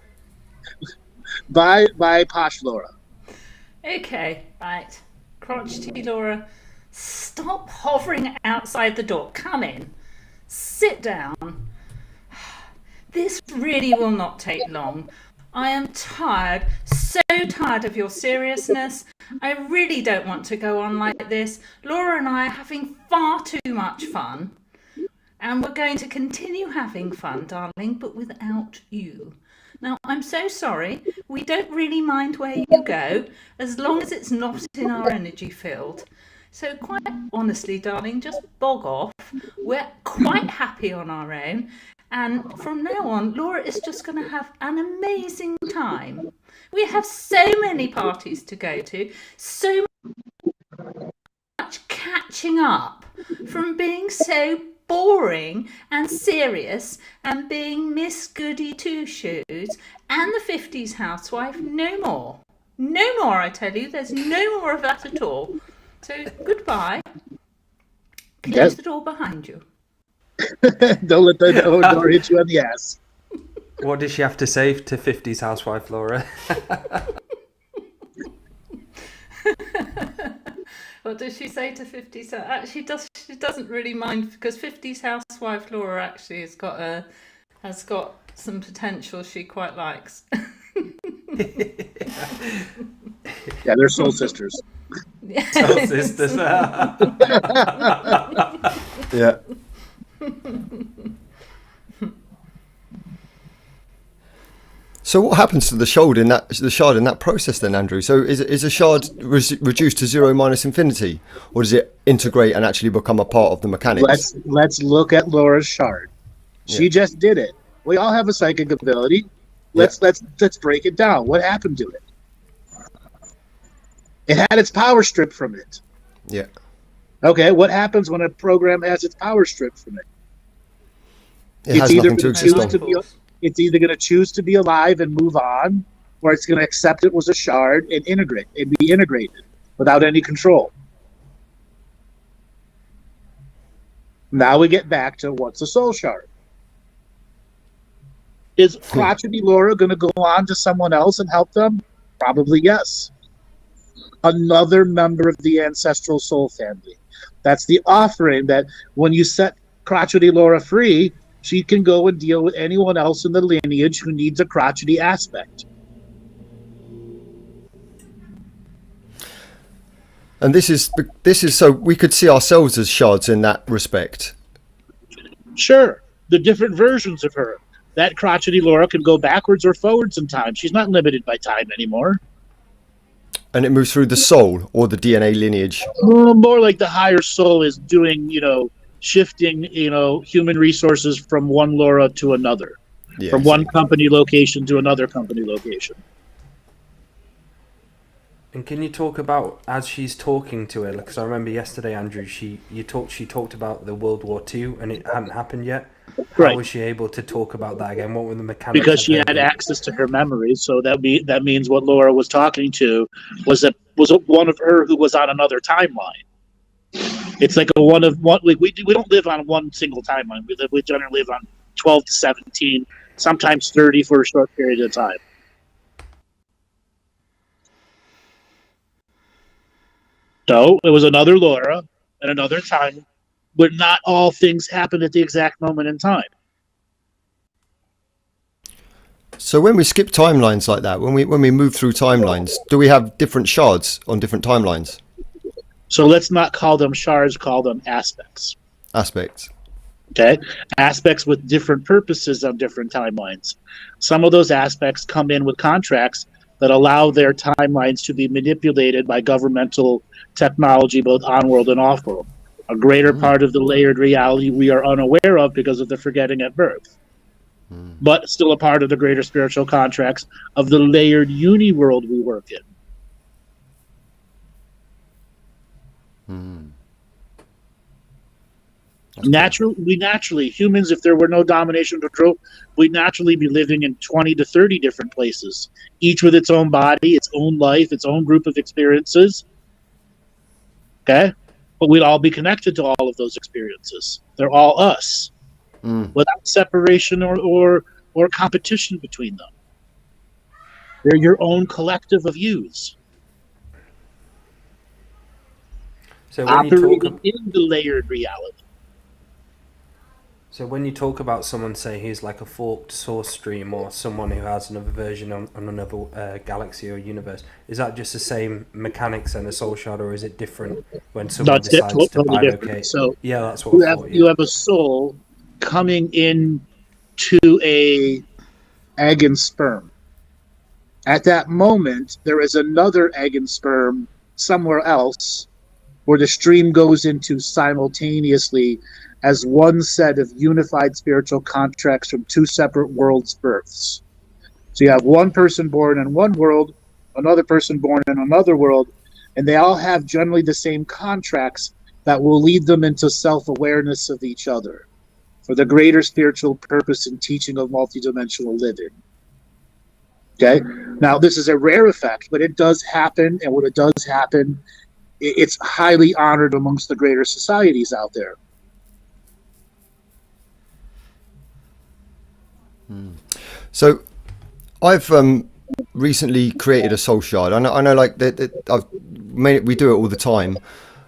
Posh Laura. Okay, right. Crotchety Laura, stop hovering outside the door. Come in. Sit down. This really will not take long. I am tired, so tired of your seriousness. I really don't want to go on like this. Laura and I are having far too much fun. And we're going to continue having fun, darling, but without you. Now, I'm so sorry. We don't really mind where you go, as long as it's not in our energy field. So quite honestly, darling, just bog off. We're quite happy on our own. And from now on, Laura is just going to have an amazing time. We have so many parties to go to, so much catching up from being so boring and serious and being Miss Goody Two-Shoes and the 50s housewife. No more. No more, I tell you. There's no more of that at all. So, goodbye. Close the door behind you. Don't let the door hit you on the ass. What does she have to say to 50s housewife Laura? What does she say to 50s? Actually, she doesn't really mind, because 50s housewife Laura actually has got some potential she quite likes. Yeah, they're soul sisters. Yes. Soul sisters. Yeah. So what happens to the shard in that process then, Andrew? So is a shard reduced to 0 minus infinity, or does it integrate and actually become a part of the mechanics? Let's look at Laura's shard. She just did it. We all have a psychic ability. Let's break it down. What happened to it? It had its power stripped from it. Yeah. Okay, what happens when a program has its power stripped from it? It has nothing to exist on. It's either going to choose to be alive and move on, or it's going to accept it was a shard and be integrated without any control. Now we get back to what's a soul shard. Is crotchety Laura going to go on to someone else and help them? Probably yes. Another member of the ancestral soul family. That's the offering, that when you set crotchety Laura free, she can go and deal with anyone else in the lineage who needs a crotchety aspect. And this is so we could see ourselves as shards in that respect. Sure, the different versions of her. That crotchety Laura can go backwards or forwards in time. She's not limited by time anymore. And it moves through the soul or the DNA lineage. More like the higher soul is doing, shifting, human resources from one Laura to another, from one company location to another company location. And can you talk about, as she's talking to her, because I remember yesterday, Andrew, she talked about the World War II and it hadn't happened yet. How was she able to talk about that again? What were the mechanics? Because she had access to her memories, so that means what Laura was talking to was one of her who was on another timeline. It's like a one of one. We don't live on one single timeline. We generally live on 12 to 17, sometimes 30 for a short period of time. So it was another Laura at another time, but not all things happen at the exact moment in time. So when we skip timelines like that, when we move through timelines, do we have different shards on different timelines? So let's not call them shards, call them aspects. Aspects. Okay? Aspects with different purposes on different timelines. Some of those aspects come in with contracts that allow their timelines to be manipulated by governmental technology, both on-world and off-world. A greater part of the layered reality we are unaware of because of the forgetting at birth. But still a part of the greater spiritual contracts of the layered uni-world we work in. Naturally, humans, if there were no domination control, we'd naturally be living in 20 to 30 different places, each with its own body, its own life, its own group of experiences. Okay? But we'd all be connected to all of those experiences. They're all us, without separation or competition between them. They're your own collective of yous. So when operating in the layered reality. So when you talk about someone, say, who's like a forked source stream or someone who has another version on another galaxy or universe, is that just the same mechanics and a soul shard, or is it different when someone decides to bilocate? So yeah, that's what I thought. You have a soul coming in to a egg and sperm. At that moment, there is another egg and sperm somewhere else where the stream goes into simultaneously as one set of unified spiritual contracts from two separate worlds' births. So you have one person born in one world, another person born in another world, and they all have generally the same contracts that will lead them into self-awareness of each other for the greater spiritual purpose and teaching of multidimensional living. Okay? Now, this is a rare effect, but it does happen, and when it does happen, it's highly honored amongst the greater societies out there. So I've recently created a soul shard. I know like we do it all the time,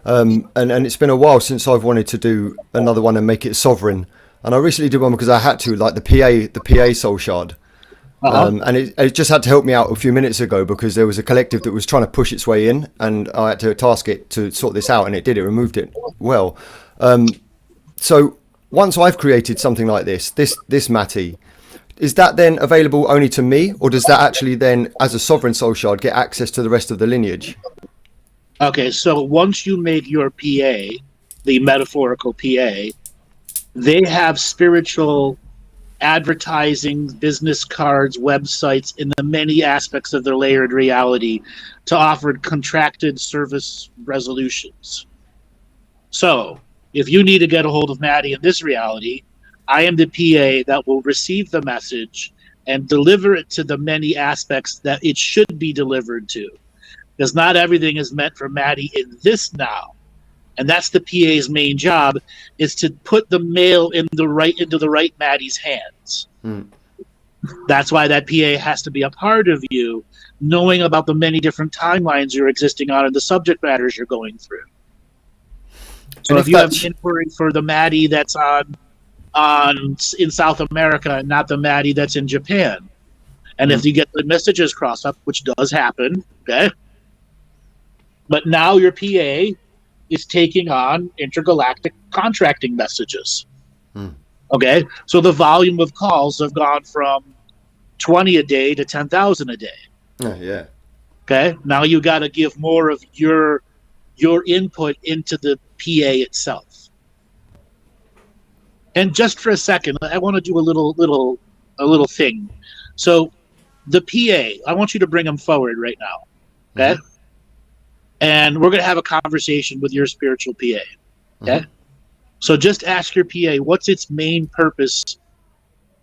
and it's been a while since I've wanted to do another one and make it sovereign. And I recently did one because I had to, like the PA soul shard. And it just had to help me out a few minutes ago because there was a collective that was trying to push its way in, and I had to task it to sort this out, and it did. It removed it well. So once I've created something like this Maty, is that then available only to me, or does that actually then, as a sovereign soul shard, get access to the rest of the lineage? Okay, so once you make your PA, the metaphorical PA, they have spiritual advertising, business cards, websites in the many aspects of their layered reality to offer contracted service resolutions. So, if you need to get a hold of Maddie in this reality, I am the PA that will receive the message and deliver it to the many aspects that it should be delivered to. Because not everything is meant for Maddie in this now. And that's the PA's main job, is to put the mail into the right Maddie's hands. That's why that PA has to be a part of you, knowing about the many different timelines you're existing on and the subject matters you're going through. So if you have an inquiry for the Maddie that's in South America and not the Maddie that's in Japan, and if you get the messages crossed up, which does happen, okay? But now your PA is taking on intergalactic contracting messages. Okay, so the volume of calls have gone from 20 a day to 10,000 a day. Yeah. Okay, now you got to give more of your input into the PA itself. And just for a second, I want to do a little thing. So the PA, I want you to bring them forward right now. Okay? Mm-hmm. And we're going to have a conversation with your spiritual PA. Okay? Mm-hmm. So just ask your PA, what's its main purpose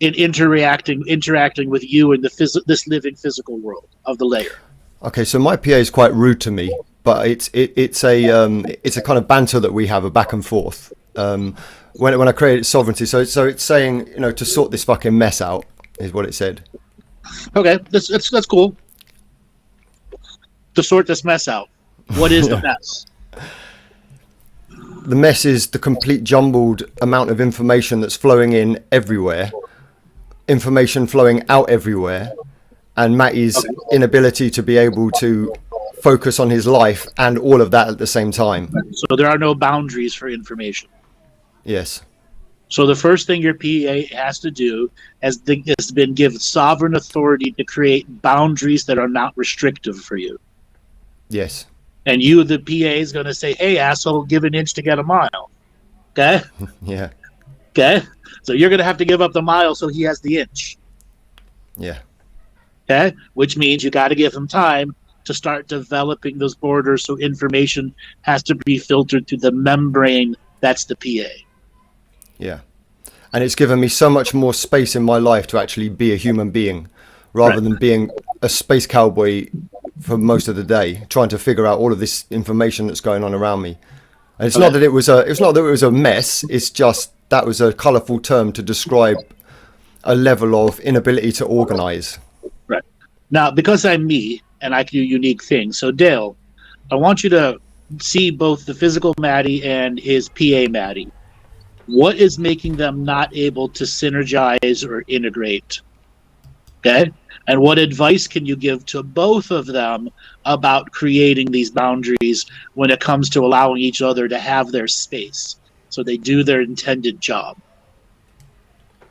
in interacting with you in this living physical world of the layer? Okay, so my PA is quite rude to me, but it's a kind of banter that we have, a back and forth. When I created sovereignty, so it's saying, to sort this fucking mess out is what it said. Okay, that's cool. To sort this mess out. What is the mess? The mess is the complete jumbled amount of information that's flowing in everywhere, information flowing out everywhere, and Maty's inability to be able to focus on his life and all of that at the same time. So there are no boundaries for information. Yes. So the first thing your PA has to do has been given sovereign authority to create boundaries that are not restrictive for you. Yes. And you, the PA, is going to say, hey, asshole, give an inch to get a mile. Okay? Yeah. Okay? So you're going to have to give up the mile so he has the inch. Yeah. Okay? Which means you got to give him time to start developing those borders so information has to be filtered through the membrane. That's the PA. Yeah. And it's given me so much more space in my life to actually be a human being rather than being a space cowboy for most of the day, trying to figure out all of this information that's going on around me. And it's not that it was a mess. It's just that was a colourful term to describe a level of inability to organise. Right. Now, because I'm me and I can do unique things. So Dale, I want you to see both the physical Maddie and his PA Maddie. What is making them not able to synergize or integrate? Okay? And what advice can you give to both of them about creating these boundaries when it comes to allowing each other to have their space so they do their intended job?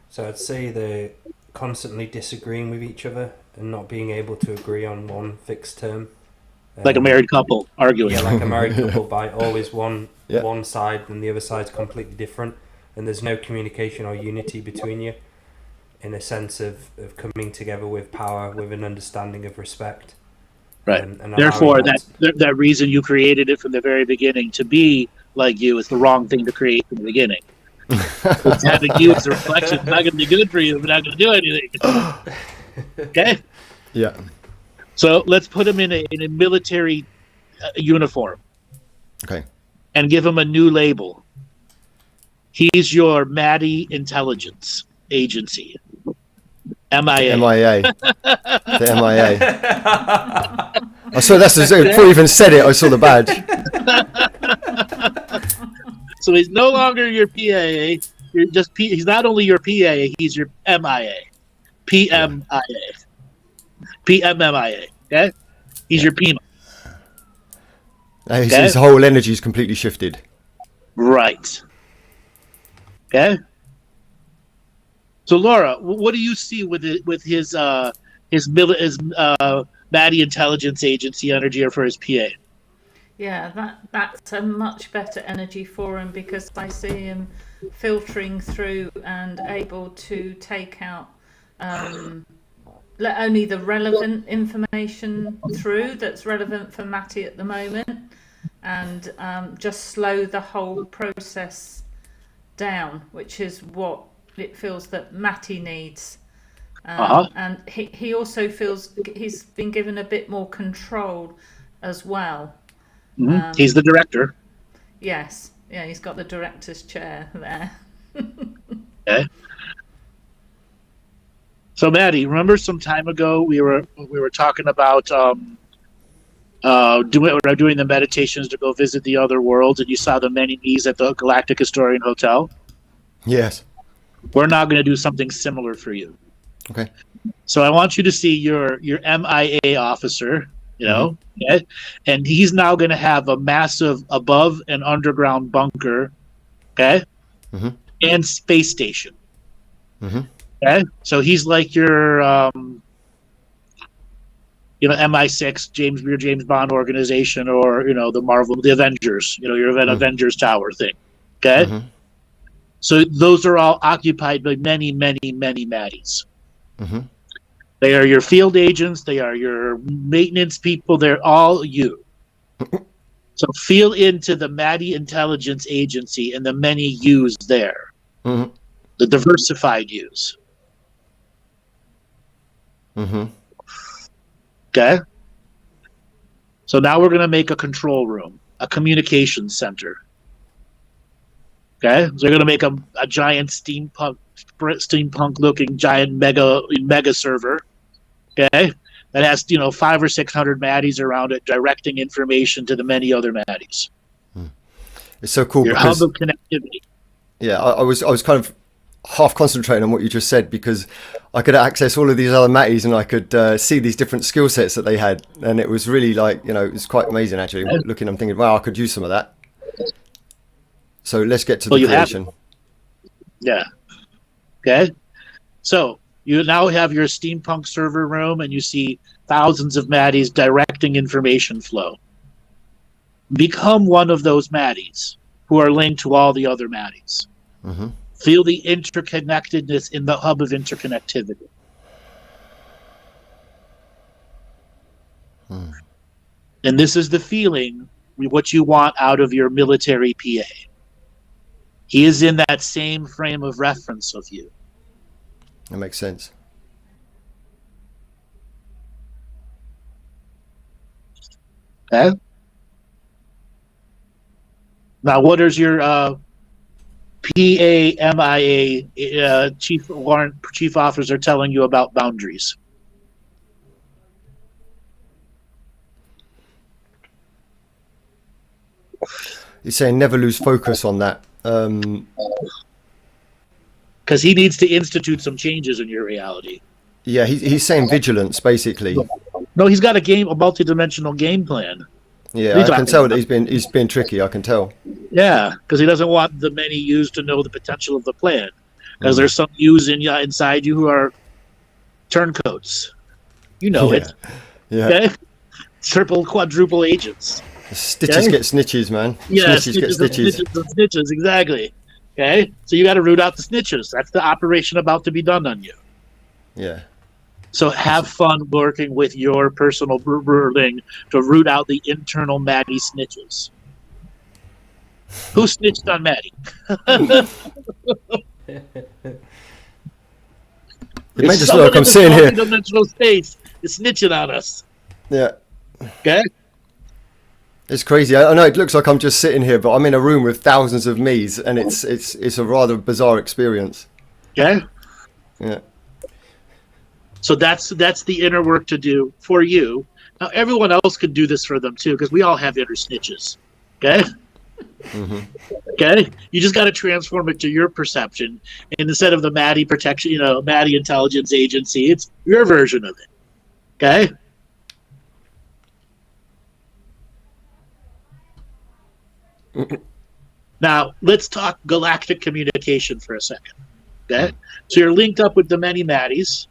So I'd say they're constantly disagreeing with each other and not being able to agree on one fixed term. Like a married couple arguing. Yeah, like a married couple, by always one side and the other side's completely different, and there's no communication or unity between you in a sense of coming together with power, with an understanding of respect. Right. And therefore, that reason you created it from the very beginning to be like you is the wrong thing to create from the beginning. It's having you as a reflection. It's not going to be good for you. We're not going to do anything. Okay? Yeah. So let's put him in a military uniform. Okay. And give him a new label. He's your Maddie Intelligence Agency. MIA. MIA. The MIA. I saw that's before you even said it, I saw the badge. So he's no longer your PA. He's not only your PA, he's your MIA. PMIA. PMMIA. Okay? He's your PMA. His whole energy is completely shifted. Right. Okay? So Laura, what do you see with his Maddie Intelligence Agency energy for his PA? Yeah, that's a much better energy for him because I see him filtering through and able to take out only the relevant information through that's relevant for Maty at the moment, and just slow the whole process down, which is what it feels that Maty needs. And he also feels he's been given a bit more control as well. Mm-hmm. He's the director. Yes. Yeah, he's got the director's chair there. Okay. So Maddie, remember some time ago we were talking about doing the meditations to go visit the other worlds, and you saw the many me's at the Galactic Historian Hotel? Yes. We're now going to do something similar for you. Okay. So I want you to see your MIA officer, okay? And he's now going to have a massive above and underground bunker, okay? Mm-hmm. And space station. Mm-hmm. Okay? So he's like your MI6, your James Bond organization, or the Avengers, your Avengers Tower thing. Okay, so those are all occupied by many, many, many Maddies. They are your field agents. They are your maintenance people. They're all you. So feel into the Maddie intelligence agency and the many yous there, the diversified yous. Okay. So now we're going to make a control room, a communications center. Okay. So we're going to make a giant steampunk looking giant mega server. Okay. That has 500 or 600 Maddies around it, directing information to the many other Maddies. It's so cool. Your hub of connectivity. Yeah, I was kind of half concentrating on what you just said, because I could access all of these other Maddies and I could see these different skill sets that they had, and it was really it was quite amazing actually. Looking, I'm thinking, wow, I could use some of that. So let's get to the creation. Yeah. Okay. So you now have your steampunk server room, and you see thousands of Maddies directing information flow. Become one of those Maddies who are linked to all the other Maddies. Feel the interconnectedness in the hub of interconnectivity. And this is the feeling, what you want out of your military PA. He is in that same frame of reference of you. That makes sense. Okay. Now, what is your PAMIA chief officer telling you about boundaries? He's saying never lose focus on that. Because he needs to institute some changes in your reality. Yeah, he's saying vigilance, basically. No, he's got a multi-dimensional game plan. Yeah, I can tell that he's been tricky. I can tell. Yeah, because he doesn't want the many yous to know the potential of the plan. Because there's some yous inside you who are turncoats. You know it. Yeah. Okay? Triple, quadruple agents. Stitches get snitches, man. Yeah, snitches get stitches. Snitches, exactly. Okay? So you got to root out the snitches. That's the operation about to be done on you. Yeah. So have fun working with your personal brewing to root out the internal Maddie snitches. Who snitched on Maddie? It may just look like I'm sitting here. Dimensional space is snitching on us. Yeah. Okay? It's crazy. I know it looks like I'm just sitting here, but I'm in a room with thousands of me's, and it's a rather bizarre experience. Okay? Yeah. So that's the inner work to do for you. Now everyone else can do this for them too, because we all have inner snitches. Okay? Okay? You just got to transform it to your perception, and instead of the Maddie protection, Maddie intelligence agency, it's your version of it. Okay? Now let's talk galactic communication for a second. Okay? So you're linked up with the many Maddies.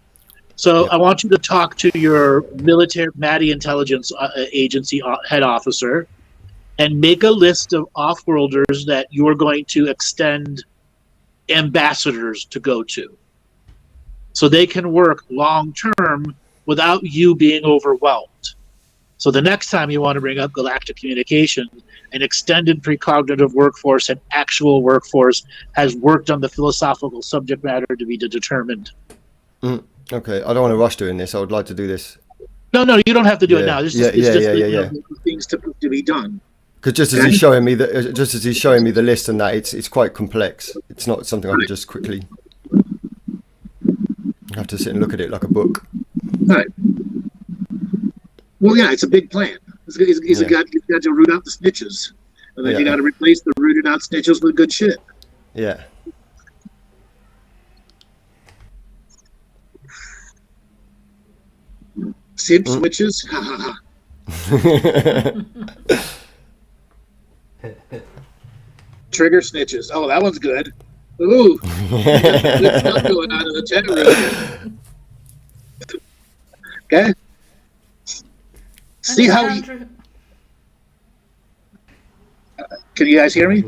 So I want you to talk to your military Maddie intelligence agency head officer and make a list of off-worlders that you are going to extend ambassadors to go to. So they can work long-term without you being overwhelmed. So the next time you want to bring up galactic communication, an extended precognitive workforce and actual workforce has worked on the philosophical subject matter to be determined. Okay, I don't want to rush doing this. I would like to do this. No, you don't have to do it now. It's just things to be done. Because just as he's showing me the list and that, it's quite complex. It's not something I can just quickly. I have to sit and look at it like a book. Right. Well, yeah, it's a big plan. He's got to root out the snitches, and then you got to replace the rooted out snitches with good shit. Yeah. Simp switches. Trigger snitches. Oh, that one's good. Ooh, good stuff going on in the chat room. Okay. See how Andrew... Can you guys hear me?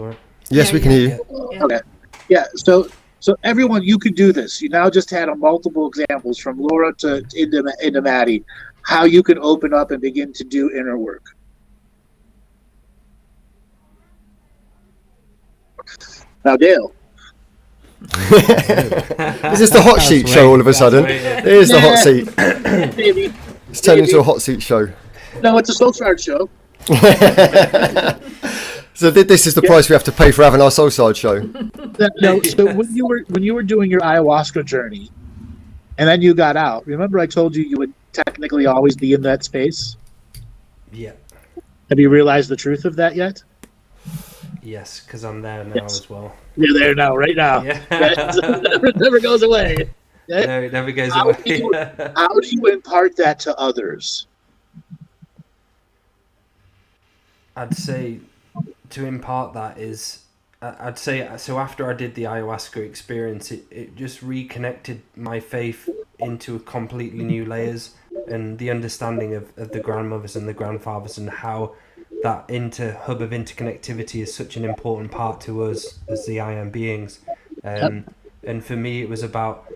Yes, we can hear you. Yeah. Okay. Yeah. So everyone, you could do this. You now just had a multiple examples from Laura to into Maddie, how you can open up and begin to do inner work. Now, Dale. Is this the hot seat show all of a sudden? Here's the hot seat. Maybe. It's turned into a hot seat show. No, it's a soul shard show. So this is the price we have to pay for having our Soul Shard show. No, so when you were doing your ayahuasca journey, and then you got out. Remember, I told you would technically always be in that space. Yeah. Have you realized the truth of that yet? Yes, because I'm there now as well. You're there now, right now. Yeah. It never goes away. No, it never goes How away. do you impart that to others? I'd say to impart that is, I'd say, so after I did the ayahuasca experience, it just reconnected my faith into completely new layers, and the understanding of the grandmothers and the grandfathers, and how that hub of interconnectivity is such an important part to us as the I am beings. And for me, it was about,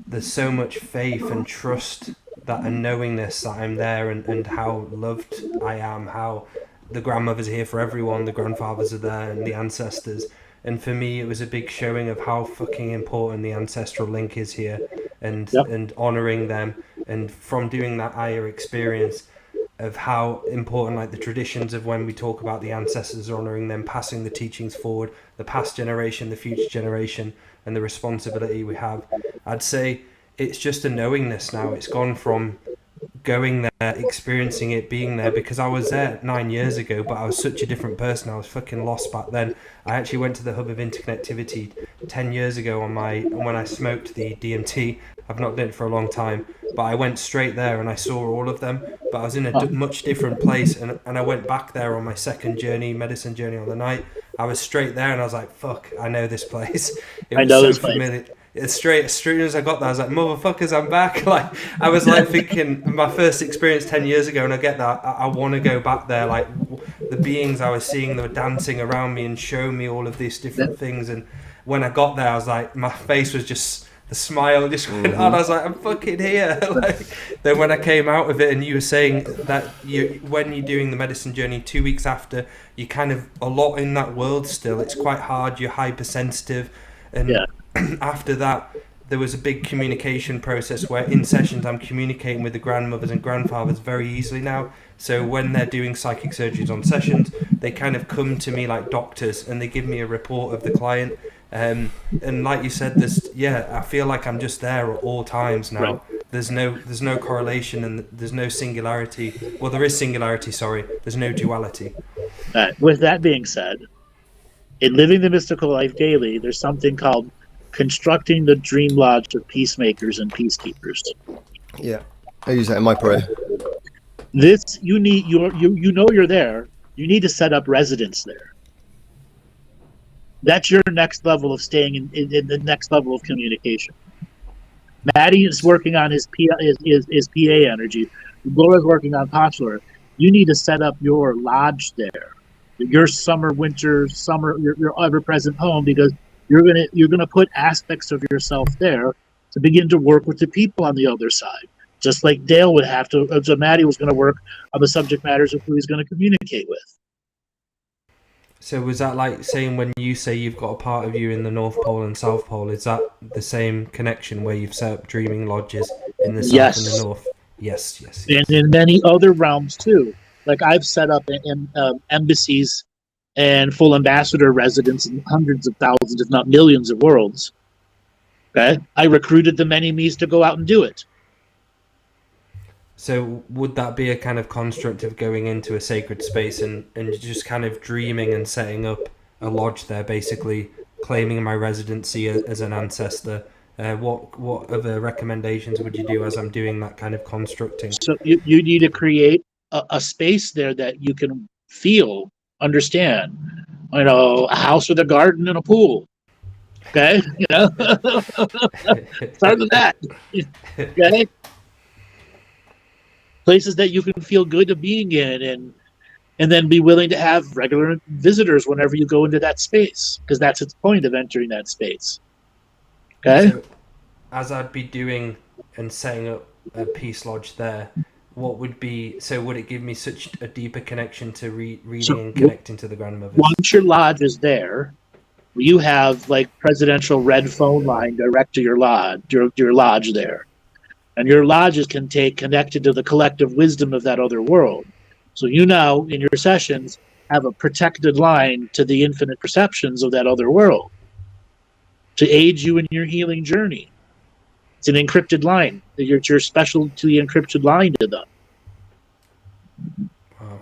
there's so much faith and trust, that and knowingness that I'm there, and how loved I am, how the grandmothers are here for everyone, the grandfathers are there, and the ancestors. And for me, it was a big showing of how fucking important the ancestral link is here, and honouring them. And from doing that Aya experience, of how important, like, the traditions of when we talk about the ancestors, honouring them, passing the teachings forward, the past generation, the future generation, and the responsibility we have. I'd say it's just a knowingness now. It's gone from going there, experiencing it, being there, because I was there 9 years ago, but I was such a different person. I was fucking lost back then. I actually went to the hub of interconnectivity 10 years ago when I smoked the DMT. I've not done it for a long time, but I went straight there and I saw all of them, but I was in a much different place, and I went back there on my second medicine journey on the night. I was straight there and I was like, fuck, I know this place. It was so familiar. It's straight as I got there, I was like, motherfuckers, I'm back. Like, I was like thinking, my first experience 10 years ago, and I get that, I want to go back there. Like, the beings I was seeing, they were dancing around me and showing me all of these different things. And when I got there, I was like, my face was just, the smile just went on. I was like, I'm fucking here. Like, then when I came out of it, and you were saying that when you're doing the medicine journey 2 weeks after, you kind of a lot in that world still. It's quite hard. You're hypersensitive, and after that, there was a big communication process where in sessions I'm communicating with the grandmothers and grandfathers very easily now. So when they're doing psychic surgeries on sessions, they kind of come to me like doctors, and they give me a report of the client. And like you said, I feel like I'm just there at all times now. Right. There's no correlation, and there's no singularity. Well, there is singularity, sorry. There's no duality. With that being said, in living the mystical life daily, there's something called constructing the dream lodge of peacemakers and peacekeepers. Yeah, I use that in my prayer. This, you need, you know you're there. You need to set up residence there. That's your next level of staying in the next level of communication. Maddie is working on his PA energy. Laura's working on Posh Laura. You need to set up your lodge there, your summer, your ever-present home, because you're gonna put aspects of yourself there to begin to work with the people on the other side. Just like Dale would have to, so Maddie was going to work on the subject matters of who he's going to communicate with. So was that like saying, when you say you've got a part of you in the North Pole and South Pole, is that the same connection where you've set up dreaming lodges in the South and the North? Yes. And in many other realms too. Like, I've set up in embassies and full ambassador residence in hundreds of thousands, if not millions of worlds. Okay? I recruited the many-me's to go out and do it. So would that be a kind of construct of going into a sacred space and just kind of dreaming and setting up a lodge there, basically claiming my residency as an ancestor? What other recommendations would you do as I'm doing that kind of constructing? So you need to create a space there that you can feel, understand. You know, a house with a garden and a pool. Okay? You know? Start with that. Okay? places that you can feel good of being in, and then be willing to have regular visitors whenever you go into that space, because that's its point of entering that space. Okay? So, as I'd be doing and setting up a peace lodge there, what would be, so would it give me such a deeper connection to reading and connecting to the grandmothers? Once your lodge is there, you have like presidential red phone line direct to your lodge there. And your lodges can take connected to the collective wisdom of that other world. So you now, in your sessions, have a protected line to the infinite perceptions of that other world to aid you in your healing journey. It's an encrypted line. You're special to the encrypted line to them. Wow.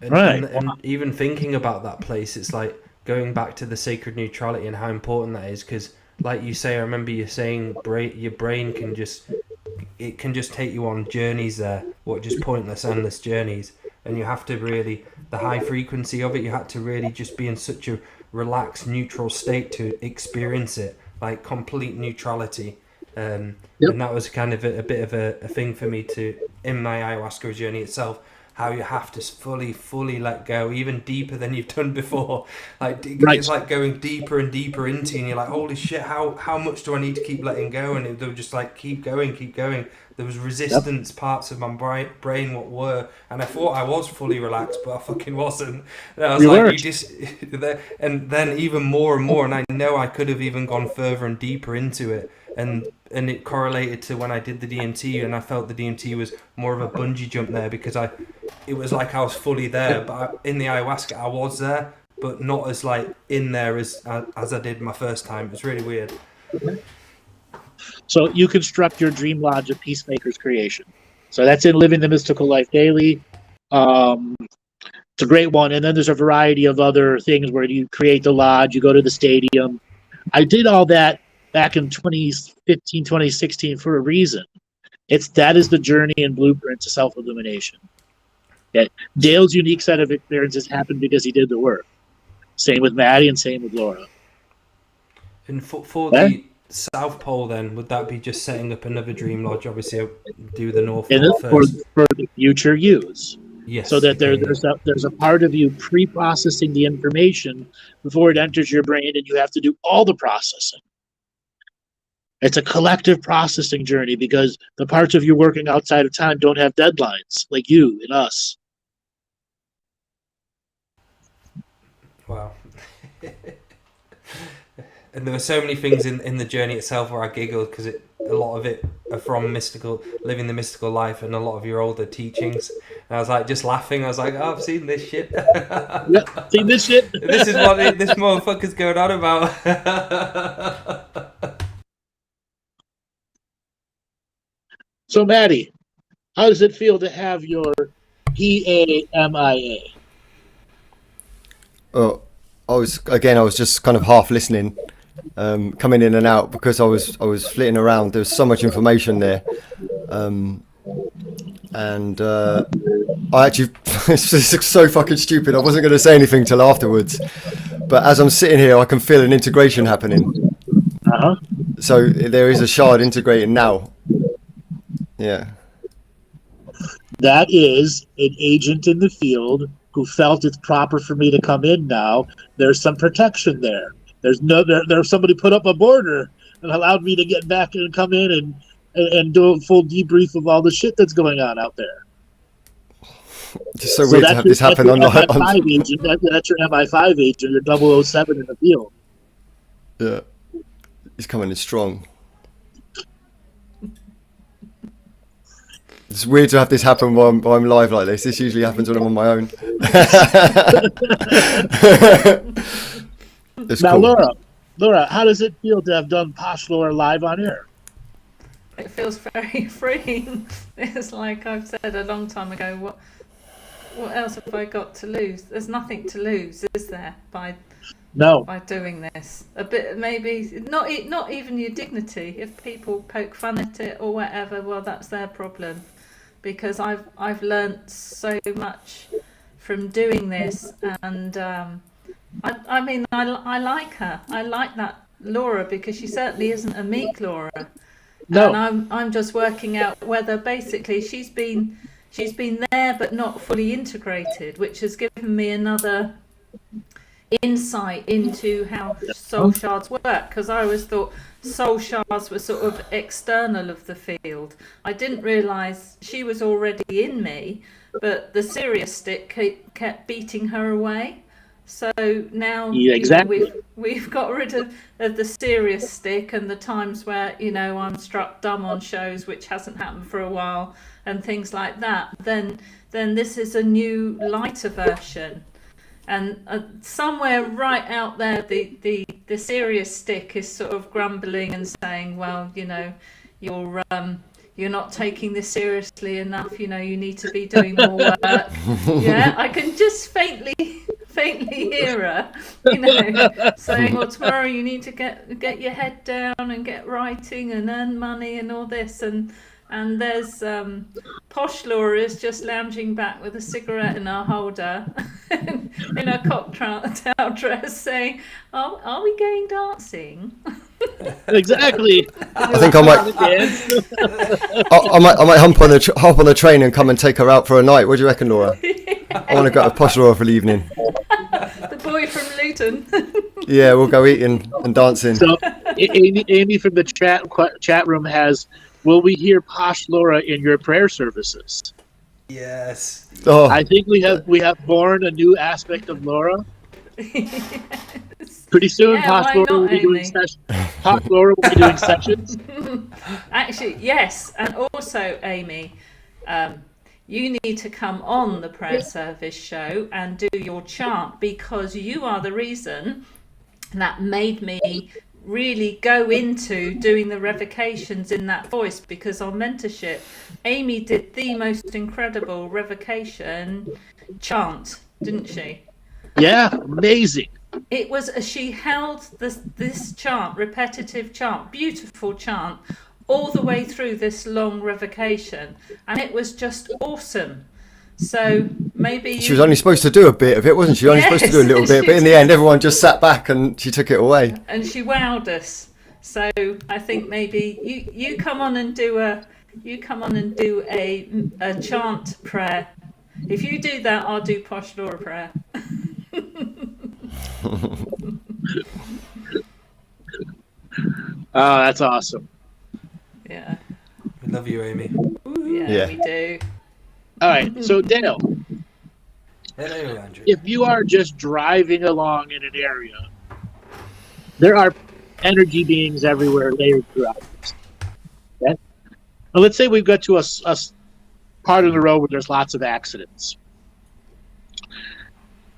Right. And even thinking about that place, it's like going back to the sacred neutrality and how important that is, because like you say, I remember you saying your brain can just take you on journeys there, just pointless, endless journeys, and you have to really, the high frequency of it, you had to really just be in such a relaxed, neutral state to experience it, like complete neutrality. And that was kind of a bit of a thing for me to, in my ayahuasca journey itself, how you have to fully let go, even deeper than you've done before. Like it's like going deeper and deeper into, and you're like, holy shit, how much do I need to keep letting go? And they were just like, keep going. There was resistance parts of my brain what were, and I thought I was fully relaxed, but I fucking wasn't. And I was and then even more and more, and I know I could have even gone further and deeper into it. And it correlated to when I did the DMT, and I felt the DMT was more of a bungee jump there, because it was like I was fully there, but in the ayahuasca I was there, but not as like in there as I did my first time. It was really weird. So you construct your dream lodge of Peacemaker's creation. So that's in Living the Mystical Life Daily. It's a great one. And then there's a variety of other things where you create the lodge, you go to the stadium. I did all that back in 2015, 2016 for a reason. That is the journey and blueprint to self-illumination. Dale's unique set of experiences happened because he did the work. Same with Maddie and same with Laura. And for the South Pole, then, would that be just setting up another dream lodge? Obviously, I'll do the North Pole first. For the future use. Yes. So that there's a part of you pre-processing the information before it enters your brain, and you have to do all the processing. It's a collective processing journey, because the parts of you working outside of time don't have deadlines like you and us. Wow. And there were so many things in the journey itself where I giggled, because a lot of it are from living the mystical life, and a lot of your older teachings. And I was like, just laughing. I was like, oh, I've seen this shit. Yep, seen this shit. This is what this motherfucker's going on about. So, Maddie, how does it feel to have your PAMIA? Oh, I was just kind of half listening, coming in and out, because I was flitting around. There was so much information there, and I actually this is so fucking stupid. I wasn't going to say anything till afterwards, but as I'm sitting here, I can feel an integration happening. So there is a shard integrating now. Yeah. That is an agent in the field who felt it's proper for me to come in now. There's some protection there. There's somebody put up a border and allowed me to get back and come in and do a full debrief of all the shit that's going on out there. Just so weird to have this happen on MI5 agent. That's your MI5 agent, your 007 in the field. Yeah. He's coming in strong. It's weird to have this happen while I'm live like this. This usually happens when I'm on my own. Now, cool. Laura, how does it feel to have done Posh Laura live on air? It feels very freeing. It's like I've said a long time ago, what else have I got to lose? There's nothing to lose, is there, by doing this? A bit, maybe not even your dignity. If people poke fun at it or whatever, well, that's their problem. Because I've learnt so much from doing this, and I mean I like her. I like that Laura, because she certainly isn't a meek Laura. No. And I'm just working out whether basically she's been there but not fully integrated, which has given me another insight into how soul shards work, because I always thought soul shards were sort of external of the field. I didn't realise she was already in me, but the Sirius stick kept beating her away. So now exactly. we've got rid of the Sirius stick, and the times where I'm struck dumb on shows, which hasn't happened for a while, and things like that. Then this is a new lighter version. And somewhere right out there, the Sirius stick is sort of grumbling and saying, well, you're not taking this seriously enough. You need to be doing more work. Yeah, I can just faintly hear her, saying, well, tomorrow you need to get your head down and get writing and earn money and all this. And there's Posh Laura is just lounging back with a cigarette in her holder in her cocktail dress saying, are we going dancing? Exactly. I think I might hop on the train and come and take her out for a night. What do you reckon, Laura? I want to go to Posh Laura for the evening. The boy from Luton. Yeah, we'll go eating and dancing. So Amy from the chat room has, will we hear Posh Laura in your prayer services? Yes. Oh. I think we have born a new aspect of Laura. Yes. Pretty soon, Yeah, Posh Laura will be doing sessions. Posh Laura will be doing sessions. Actually, yes, and also Amy, you need to come on the prayer service show and do your chant, because you are the reason that made me really go into doing the revocations in that voice, because on mentorship Amy did the most incredible revocation chant, didn't she? Yeah, amazing. It was, she held this chant, repetitive chant, beautiful chant, all the way through this long revocation, and it was just awesome. So maybe she was only supposed to do a bit of it, wasn't she? Only supposed to do a little bit, but in the end, everyone just sat back and she took it away. And she wowed us. So I think maybe you come on and do a chant prayer. If you do that, I'll do Posh Laura prayer. Oh, that's awesome. Yeah. We love you, Amy. Yeah, we do. All right, so Dale, Hello, Andrew. if you are just driving along in an area, there are energy beings everywhere layered throughout this. Okay? Now, let's say we've got to a part of the road where there's lots of accidents.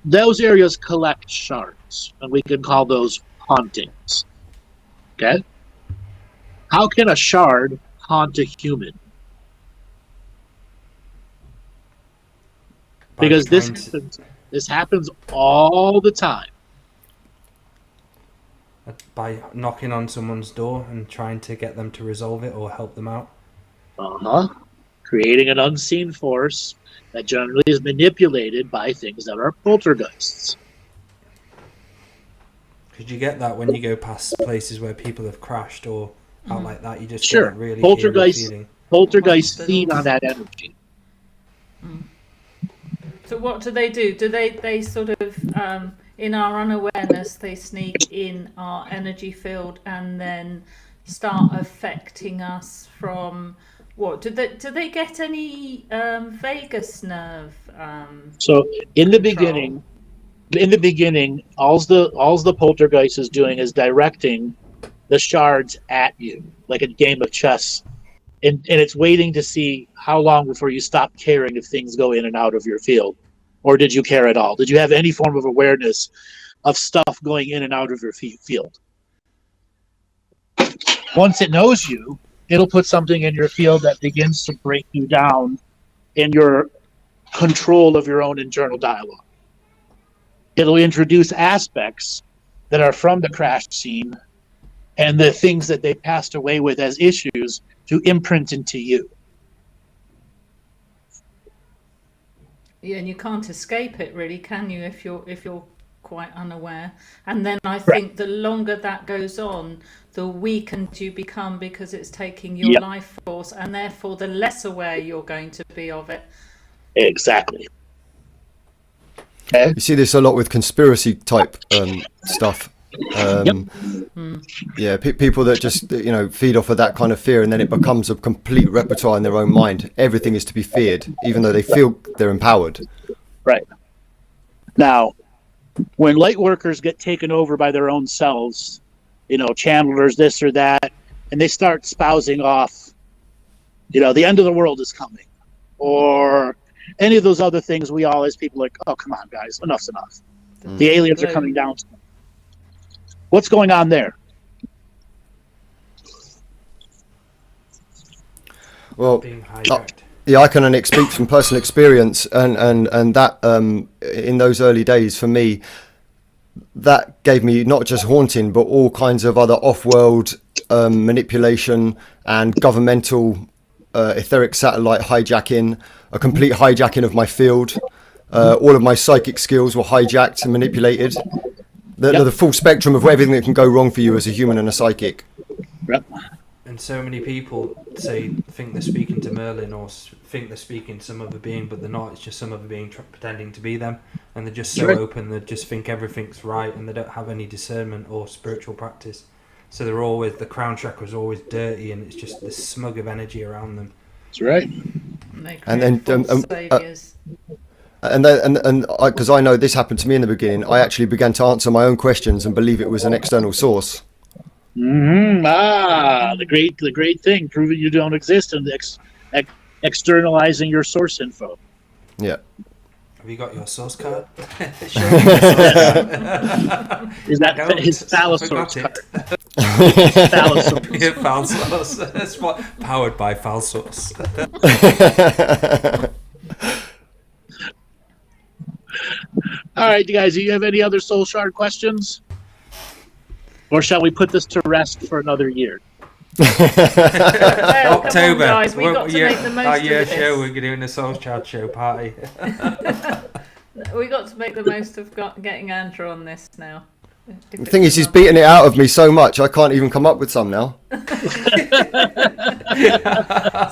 Those areas collect shards, and we can call those hauntings. Okay? How can a shard haunt a human? Because this happens all the time. By knocking on someone's door and trying to get them to resolve it or help them out. Creating an unseen force that generally is manipulated by things that are poltergeists. Could you get that when you go past places where people have crashed or out like that? You just Sure. get a really Poltergeists feed on that energy. So what do? Do they sort of, in our unawareness, they sneak in our energy field and then start affecting us from what? Do they get any vagus nerve? So in the beginning, all the poltergeist is doing is directing the shards at you, like a game of chess. And it's waiting to see how long before you stop caring if things go in and out of your field. Or did you care at all? Did you have any form of awareness of stuff going in and out of your field? Once it knows you, it'll put something in your field that begins to break you down in your control of your own internal dialogue. It'll introduce aspects that are from the crash scene and the things that they passed away with as issues to imprint into you. Yeah, and you can't escape it, really, can you? If you're quite unaware. And then I think the longer that goes on, the weakened you become because it's taking your life force, and therefore the less aware you're going to be of it. Exactly. Okay. You see this a lot with conspiracy type stuff. Yeah, people that just feed off of that kind of fear, and then it becomes a complete repertoire in their own mind. Everything is to be feared, even though they feel they're empowered. Right. Now, when light workers get taken over by their own selves, channelers, this or that, and they start spousing off, the end of the world is coming, or any of those other things, we all as people are like, oh, come on, guys, enough's enough. The aliens are coming down. What's going on there? Well, Being hijacked. yeah, I can only speak from personal experience, and that in those early days for me, that gave me not just haunting, but all kinds of other off-world manipulation and governmental etheric satellite hijacking, a complete hijacking of my field. All of my psychic skills were hijacked and manipulated. The full spectrum of everything that can go wrong for you as a human and a psychic. Yep. And so many people think they're speaking to Merlin or think they're speaking to some other being, but they're not. It's just some other being pretending to be them, and they're just so open. They just think everything's right, and they don't have any discernment or spiritual practice. So the crown chakra is always dirty, and it's just this smug of energy around them. That's right. And then saviors. And because I know this happened to me in the beginning, I actually began to answer my own questions and believe it was an external source. The great thing, proving you don't exist and externalizing your source info. Yeah. Have you got your source card? Is that his phallus source card? Phallus source. Yeah, foul source. That's what powered by foul source. All right, guys, do you have any other soul shard questions? Or shall we put this to rest for another year? October. Guys, we got to make the most our of year this. show, we're doing a soul shard show party. We got to make the most of getting Andrew on this now. The thing is, he's beating it out of me so much, I can't even come up with some now.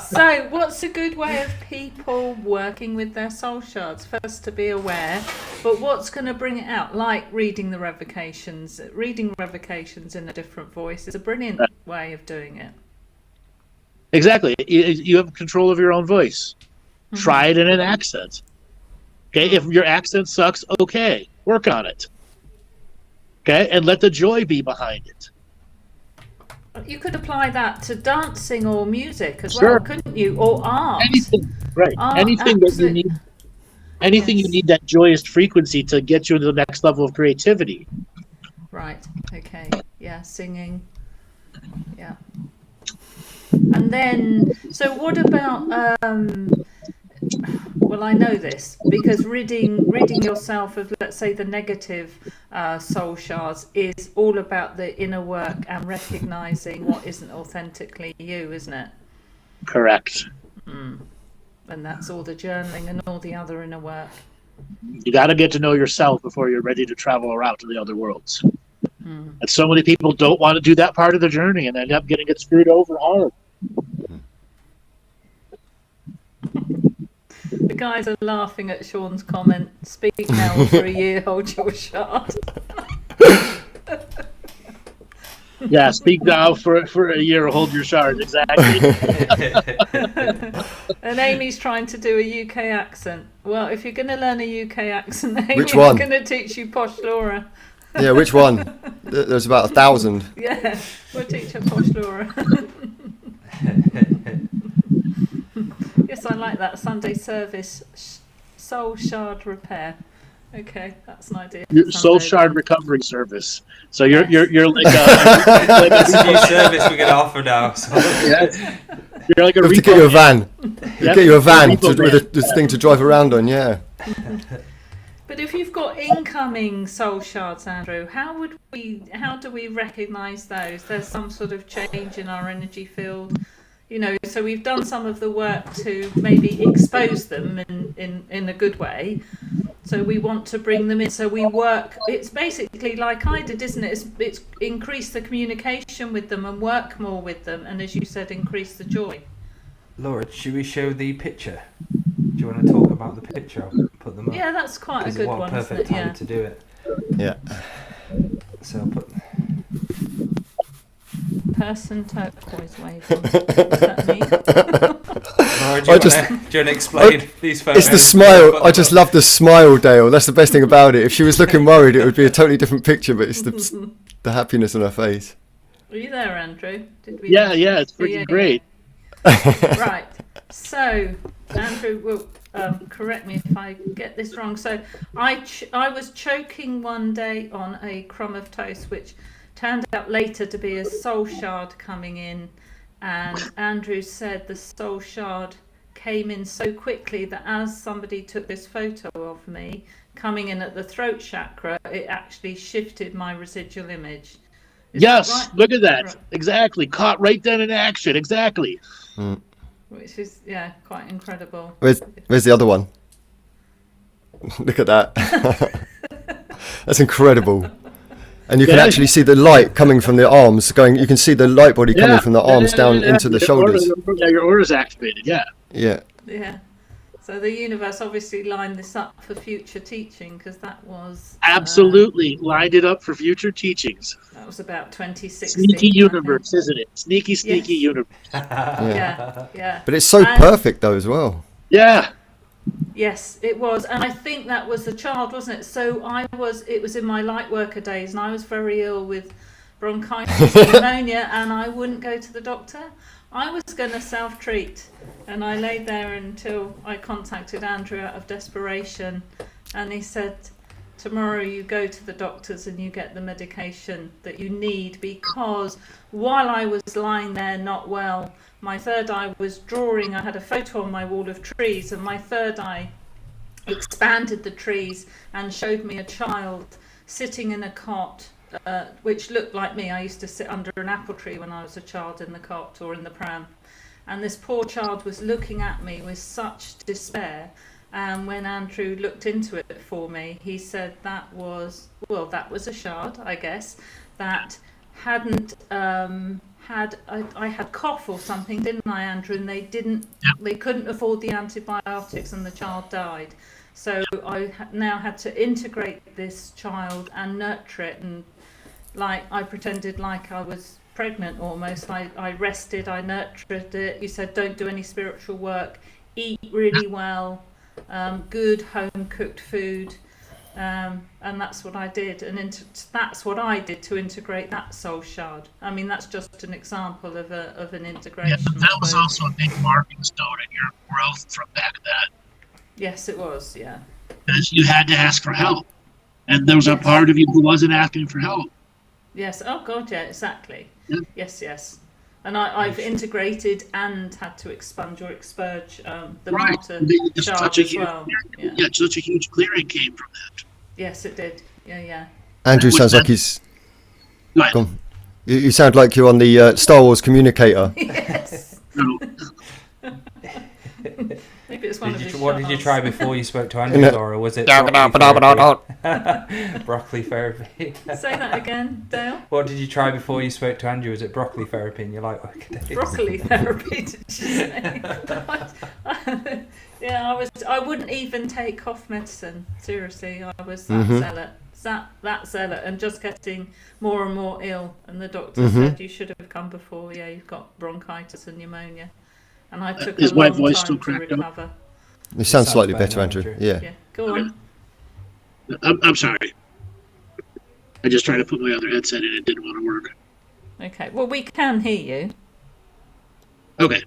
So, what's a good way of people working with their soul shards? First, to be aware, but what's going to bring it out? Like reading the revocations. Reading revocations in a different voice is a brilliant way of doing it. Exactly. You have control of your own voice. Mm-hmm. Try it in an accent. Okay, if your accent sucks, okay, work on it. Okay, and let the joy be behind it. You could apply that to dancing or music as Sure. well, couldn't you? Or art. Anything, right? Art, Anything that you need. Anything you need that joyous frequency to get you to the next level of creativity. Right. Okay. Yeah. Singing. Yeah. And then, so what about? Well, I know this because ridding yourself of, let's say, the negative soul shards is all about the inner work and recognizing what isn't authentically you, isn't it? Correct. And that's all the journaling and all the other inner work. You got to get to know yourself before you're ready to travel around to the other worlds. And so many people don't want to do that part of the journey and end up getting it screwed over hard. The guys are laughing at Sean's comment. Speak now or for a year, hold your shard. Yeah, speak now for a year, hold your shard. Exactly. And Amy's trying to do a UK accent. Well, if you're going to learn a UK accent, Amy, Which one? I'm going to teach you Posh Laura. Yeah, which one? There's about 1,000. Yeah, we'll teach her Posh Laura. Yes, I like that. Sunday service, soul shard repair. Okay, that's an idea. Your soul shard recovery service. So you're like a It's a new service we're going to offer now. So. yeah. You're like a We have to get you a van. Get you a van with this thing to drive around on, yeah. But if you've got incoming soul shards, Andrew, how do we recognise those? There's some sort of change in our energy field. You know, so we've done some of the work to maybe expose them in a good way. So we want to bring them in. So we work. It's basically like I did, isn't it? It's increase the communication with them and work more with them, and as you said, increase the joy. Laura, should we show the picture? Do you want to talk about the picture? I'll put them up. Yeah, that's quite a good what one. What a perfect isn't it? time to do it. Yeah. So I'll put... Person turquoise waving. What's that mean? Laura, do you want to explain these photos? It's the smile. I just love the smile, Dale. That's the best thing about it. If she was looking worried, it would be a totally different picture, but it's the happiness on her face. Were you there, Andrew? Did we? Yeah, it's freaking great. Right. So, Andrew will correct me if I get this wrong. So, I was choking one day on a crumb of toast, which turned out later to be a soul shard coming in, and Andrew said the soul shard came in so quickly that as somebody took this photo of me coming in at the throat chakra, it actually shifted my residual image. Yes, right? Look at that. Right. Exactly. Caught right then in action. Exactly. Which is, quite incredible. Where's the other one? Look at that. That's incredible. And you can actually see the light coming from the arms going. You can see the light body coming from the arms down into the shoulders. Your aura's activated. Yeah. Yeah. So the universe obviously lined this up for future teaching, because that was absolutely lined it up for future teachings. That was about 2016. Sneaky universe, isn't it? Sneaky universe. Yeah. But it's so perfect though as well. Yeah. Yes, it was, and I think that was the child, wasn't it? So it was in my lightworker days, and I was very ill with bronchitis and pneumonia, and I wouldn't go to the doctor. I was going to self-treat, and I laid there until I contacted Andrew out of desperation, and he said, tomorrow you go to the doctors and you get the medication that you need, because while I was lying there not well, my third eye was drawing. I had a photo on my wall of trees, and my third eye expanded the trees and showed me a child sitting in a cot, which looked like me. I used to sit under an apple tree when I was a child in the cot or in the pram. And this poor child was looking at me with such despair. And when Andrew looked into it for me, he said that was a shard, I guess, that hadn't I had cough or something, didn't I, Andrew? And they couldn't afford the antibiotics, and the child died. So I now had to integrate this child and nurture it, and I pretended like I was pregnant almost. I rested, I nurtured it. You said don't do any spiritual work, eat really well, good home cooked food. And that's what I did, and that's what I did to integrate that soul shard. I mean, that's just an example of an integration. Yeah, but that was also a big marking stone in your growth from back then. Yes, it was. Yeah. Because you had to ask for help, and there was a part of you who wasn't asking for help. Yes. Oh God. Yeah. Exactly. Yeah. Yes. And I've integrated and had to expunge or expurge the right. martyr shard as well. Yeah, such a huge clearing came from that. Yes, it did. Yeah. Andrew sounds like he's... Gone. You sound like you're on the Star Wars communicator. Yes. No. Maybe it's one of his What did you shards. try before you spoke to Andrew, Laura? Was it broccoli therapy? Say that again, Dale. What did you try before you spoke to Andrew? Was it broccoli therapy in your lightworker days? Broccoli therapy, did you say? Yeah, I wouldn't even take cough medicine. Seriously, I was that zealot, and just getting more and more ill. And the doctor said, you should have come before. Yeah, you've got bronchitis and pneumonia. And I took a long time to recover. You sound slightly better, Andrew. Yeah. Go on. I'm sorry. I just tried to put my other headset in. It didn't want to work. Okay. Well, we can hear you. Okay.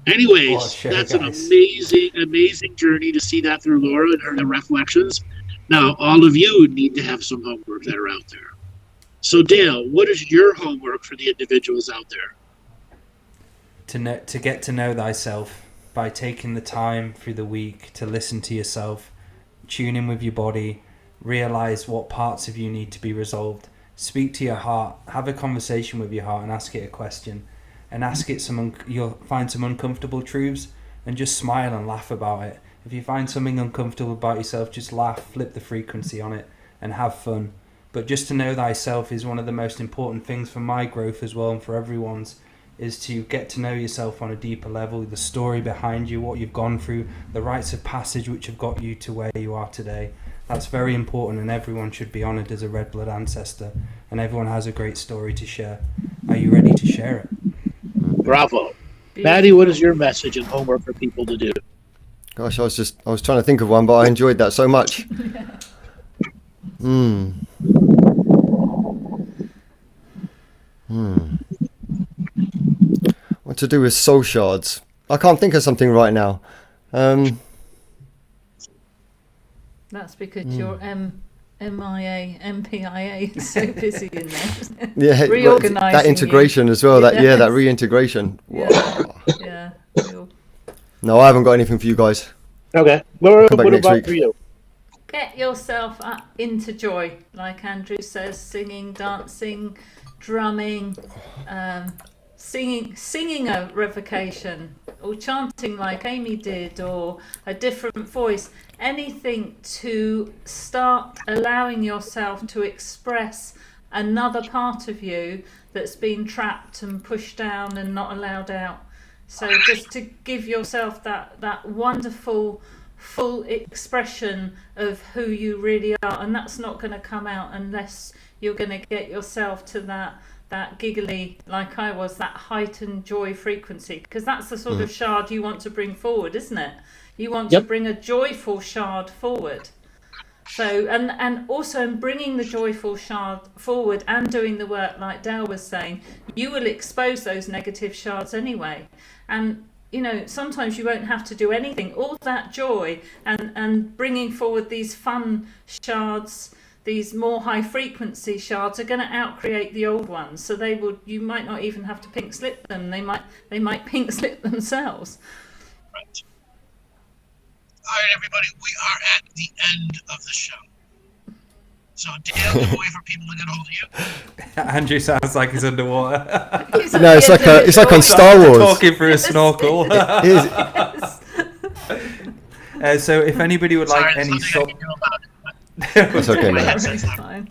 Anyways, that's an amazing journey to see that through Laura and her reflections. Now, all of you need to have some homework that are out there. So, Dale, what is your homework for the individuals out there? To get to know thyself by taking the time through the week to listen to yourself, tune in with your body, realize what parts of you need to be resolved, speak to your heart, have a conversation with your heart and ask it a question, and ask it you'll find some uncomfortable truths, and just smile and laugh about it. If you find something uncomfortable about yourself, just laugh, flip the frequency on it, and have fun. But just to know thyself is one of the most important things for my growth as well, and for everyone's, is to get to know yourself on a deeper level, the story behind you, what you've gone through, the rites of passage which have got you to where you are today. That's very important, and everyone should be honoured as a red blood ancestor, and everyone has a great story to share. Are you ready to share it? Bravo. Maddie, what is your message and homework for people to do? Gosh, I was trying to think of one, but I enjoyed that so much. What to do with soul shards? I can't think of something right now. That's because your MPIA is so busy in there. Yeah, Reorganising that integration as well. Yes. That reintegration. Yeah. No, I haven't got anything for you guys. Okay. What Come back next about week. for you? Get yourself into joy, like Andrew says, singing, dancing, drumming, singing a revocation, or chanting like Amy did, or a different voice. Anything to start allowing yourself to express another part of you that's been trapped and pushed down and not allowed out. So just to give yourself that wonderful full expression of who you really are, and that's not going to come out unless you're going to get yourself to that giggly, like I was, that heightened joy frequency, because that's the sort of shard you want to bring forward, isn't it? You want to bring a joyful shard forward. So, and also in bringing the joyful shard forward and doing the work like Dale was saying, you will expose those negative shards anyway. And you know, sometimes you won't have to do anything. All that joy and bringing forward these fun shards, these more high frequency shards, are going to outcreate the old ones. So you might not even have to pink slip them. They might pink slip themselves. Right. All right, everybody, we are at the end of the show. So, Dale, the way for people to get a hold of you. Andrew sounds like he's underwater. No, it's like on Star Wars. Talking through a snorkel. Yes. So if anybody would like any That's okay, man. That's fine.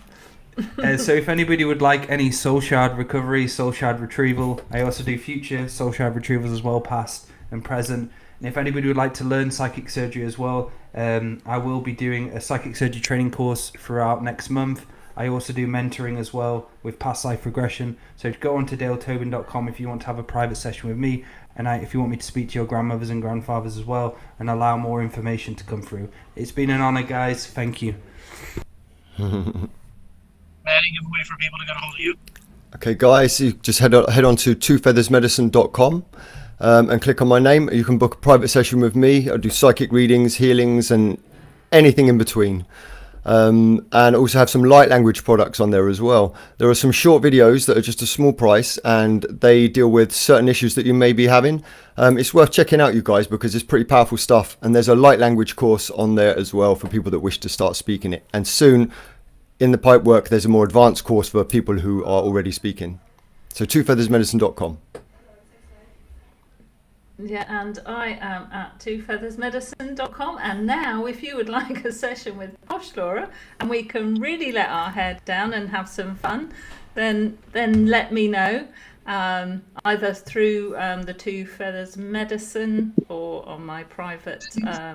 So if anybody would like any soul shard recovery, soul shard retrieval, I also do future soul shard retrievals as well, past and present. And if anybody would like to learn psychic surgery as well, I will be doing a psychic surgery training course throughout next month. I also do mentoring as well with past life regression. So go on to daletobin.com if you want to have a private session with me, and if you want me to speak to your grandmothers and grandfathers as well and allow more information to come through. It's been an honor, guys. Thank you. Maddie, give a way for people to get a hold of you. Okay, guys, you just head on to twofeathersmedicine.com. And click on my name. You can book a private session with me. I do psychic readings, healings, and anything in between. And also have some light language products on there as well. There are some short videos that are just a small price, and they deal with certain issues that you may be having. It's worth checking out, you guys, because it's pretty powerful stuff. And there's a light language course on there as well for people that wish to start speaking it. And soon, in the pipework, there's a more advanced course for people who are already speaking. So twofeathersmedicine.com. Yeah, and I am at twofeathersmedicine.com. And now, if you would like a session with Posh Laura, and we can really let our head down and have some fun, then let me know. Either through the Two Feathers Medicine, or on my private,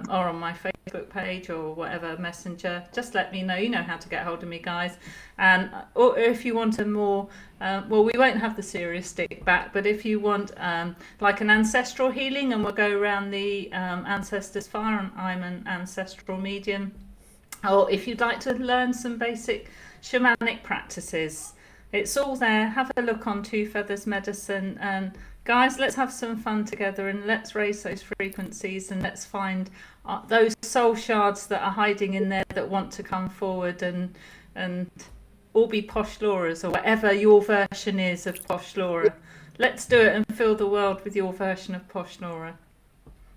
or on my Facebook page, or whatever messenger. Just let me know. You know how to get hold of me, guys. And or if you want a more, well, we won't have the serious stick back, but if you want like an ancestral healing, and we'll go around the ancestors' fire, and I'm an ancestral medium. Or if you'd like to learn some basic shamanic practices, it's all there. Have a look on Two Feathers Medicine, and guys, let's have some fun together, and let's raise those frequencies, and let's find those soul shards that are hiding in there that want to come forward and all be Posh Laura's, or whatever your version is of Posh Laura. Let's do it and fill the world with your version of Posh Laura.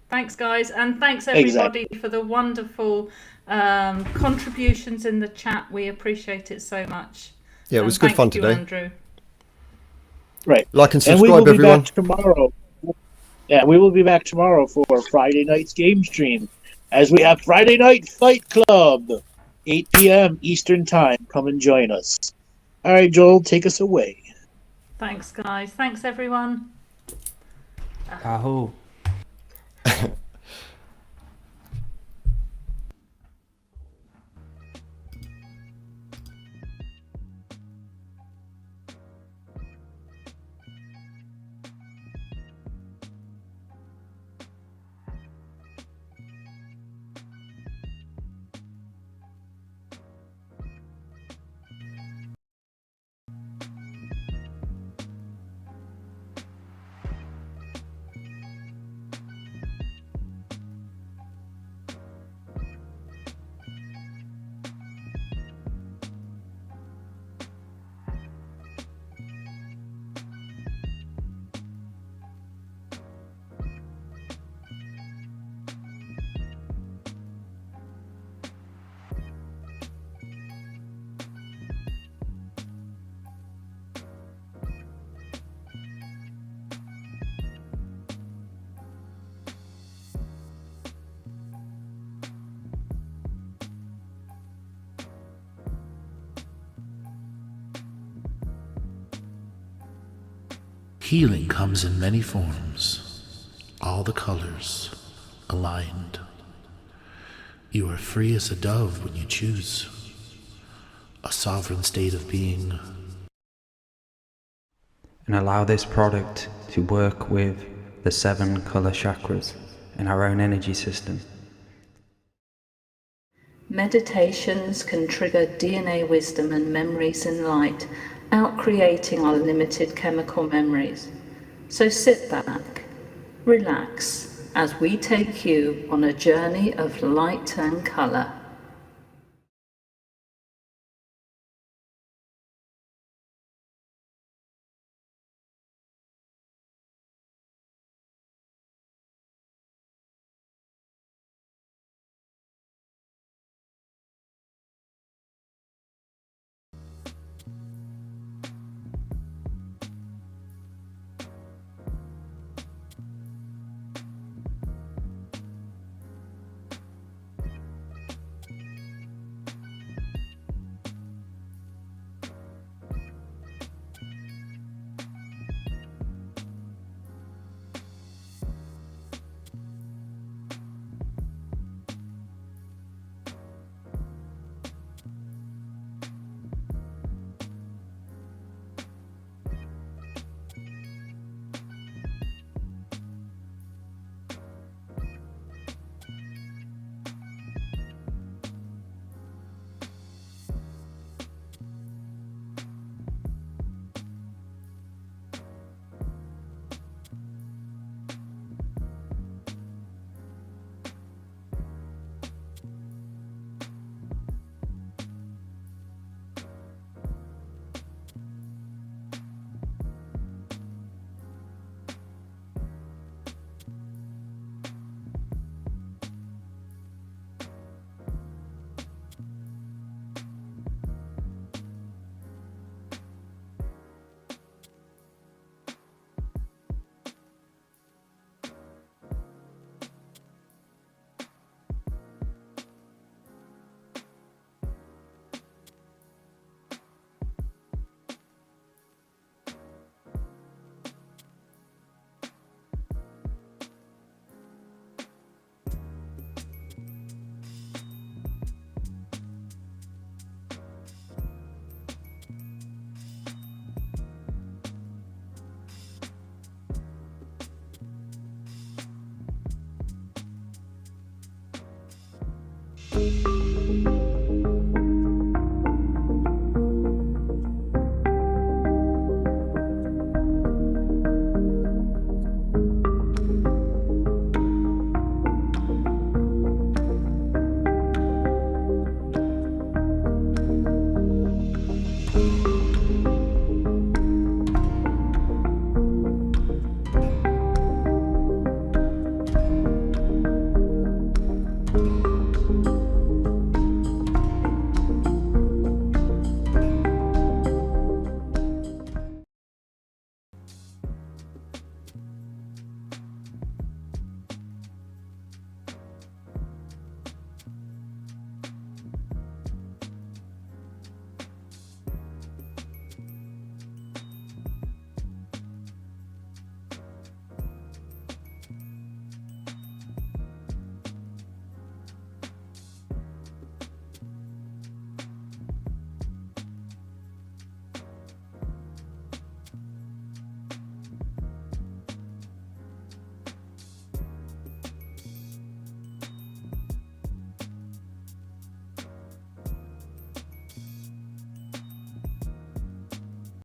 Thanks, guys, and thanks everybody for the wonderful contributions in the chat. We appreciate it so much. Yeah, it was good fun today. Andrew. Right. Like and And we will subscribe, be everyone. back tomorrow. Yeah, we will be back tomorrow for Friday night's game stream as we have Friday Night Fight Club, 8 p.m. Eastern Time. Come and join us. All right, Joel, take us away. Thanks, guys. Thanks, everyone. Ahoo. Healing comes in many forms, all the colors aligned. You are free as a dove when you choose, a sovereign state of being. And allow this product to work with the 7 color chakras in our own energy system. Meditations can trigger DNA wisdom and memories in light, out-creating our limited chemical memories. So sit back, relax, as we take you on a journey of light and colour.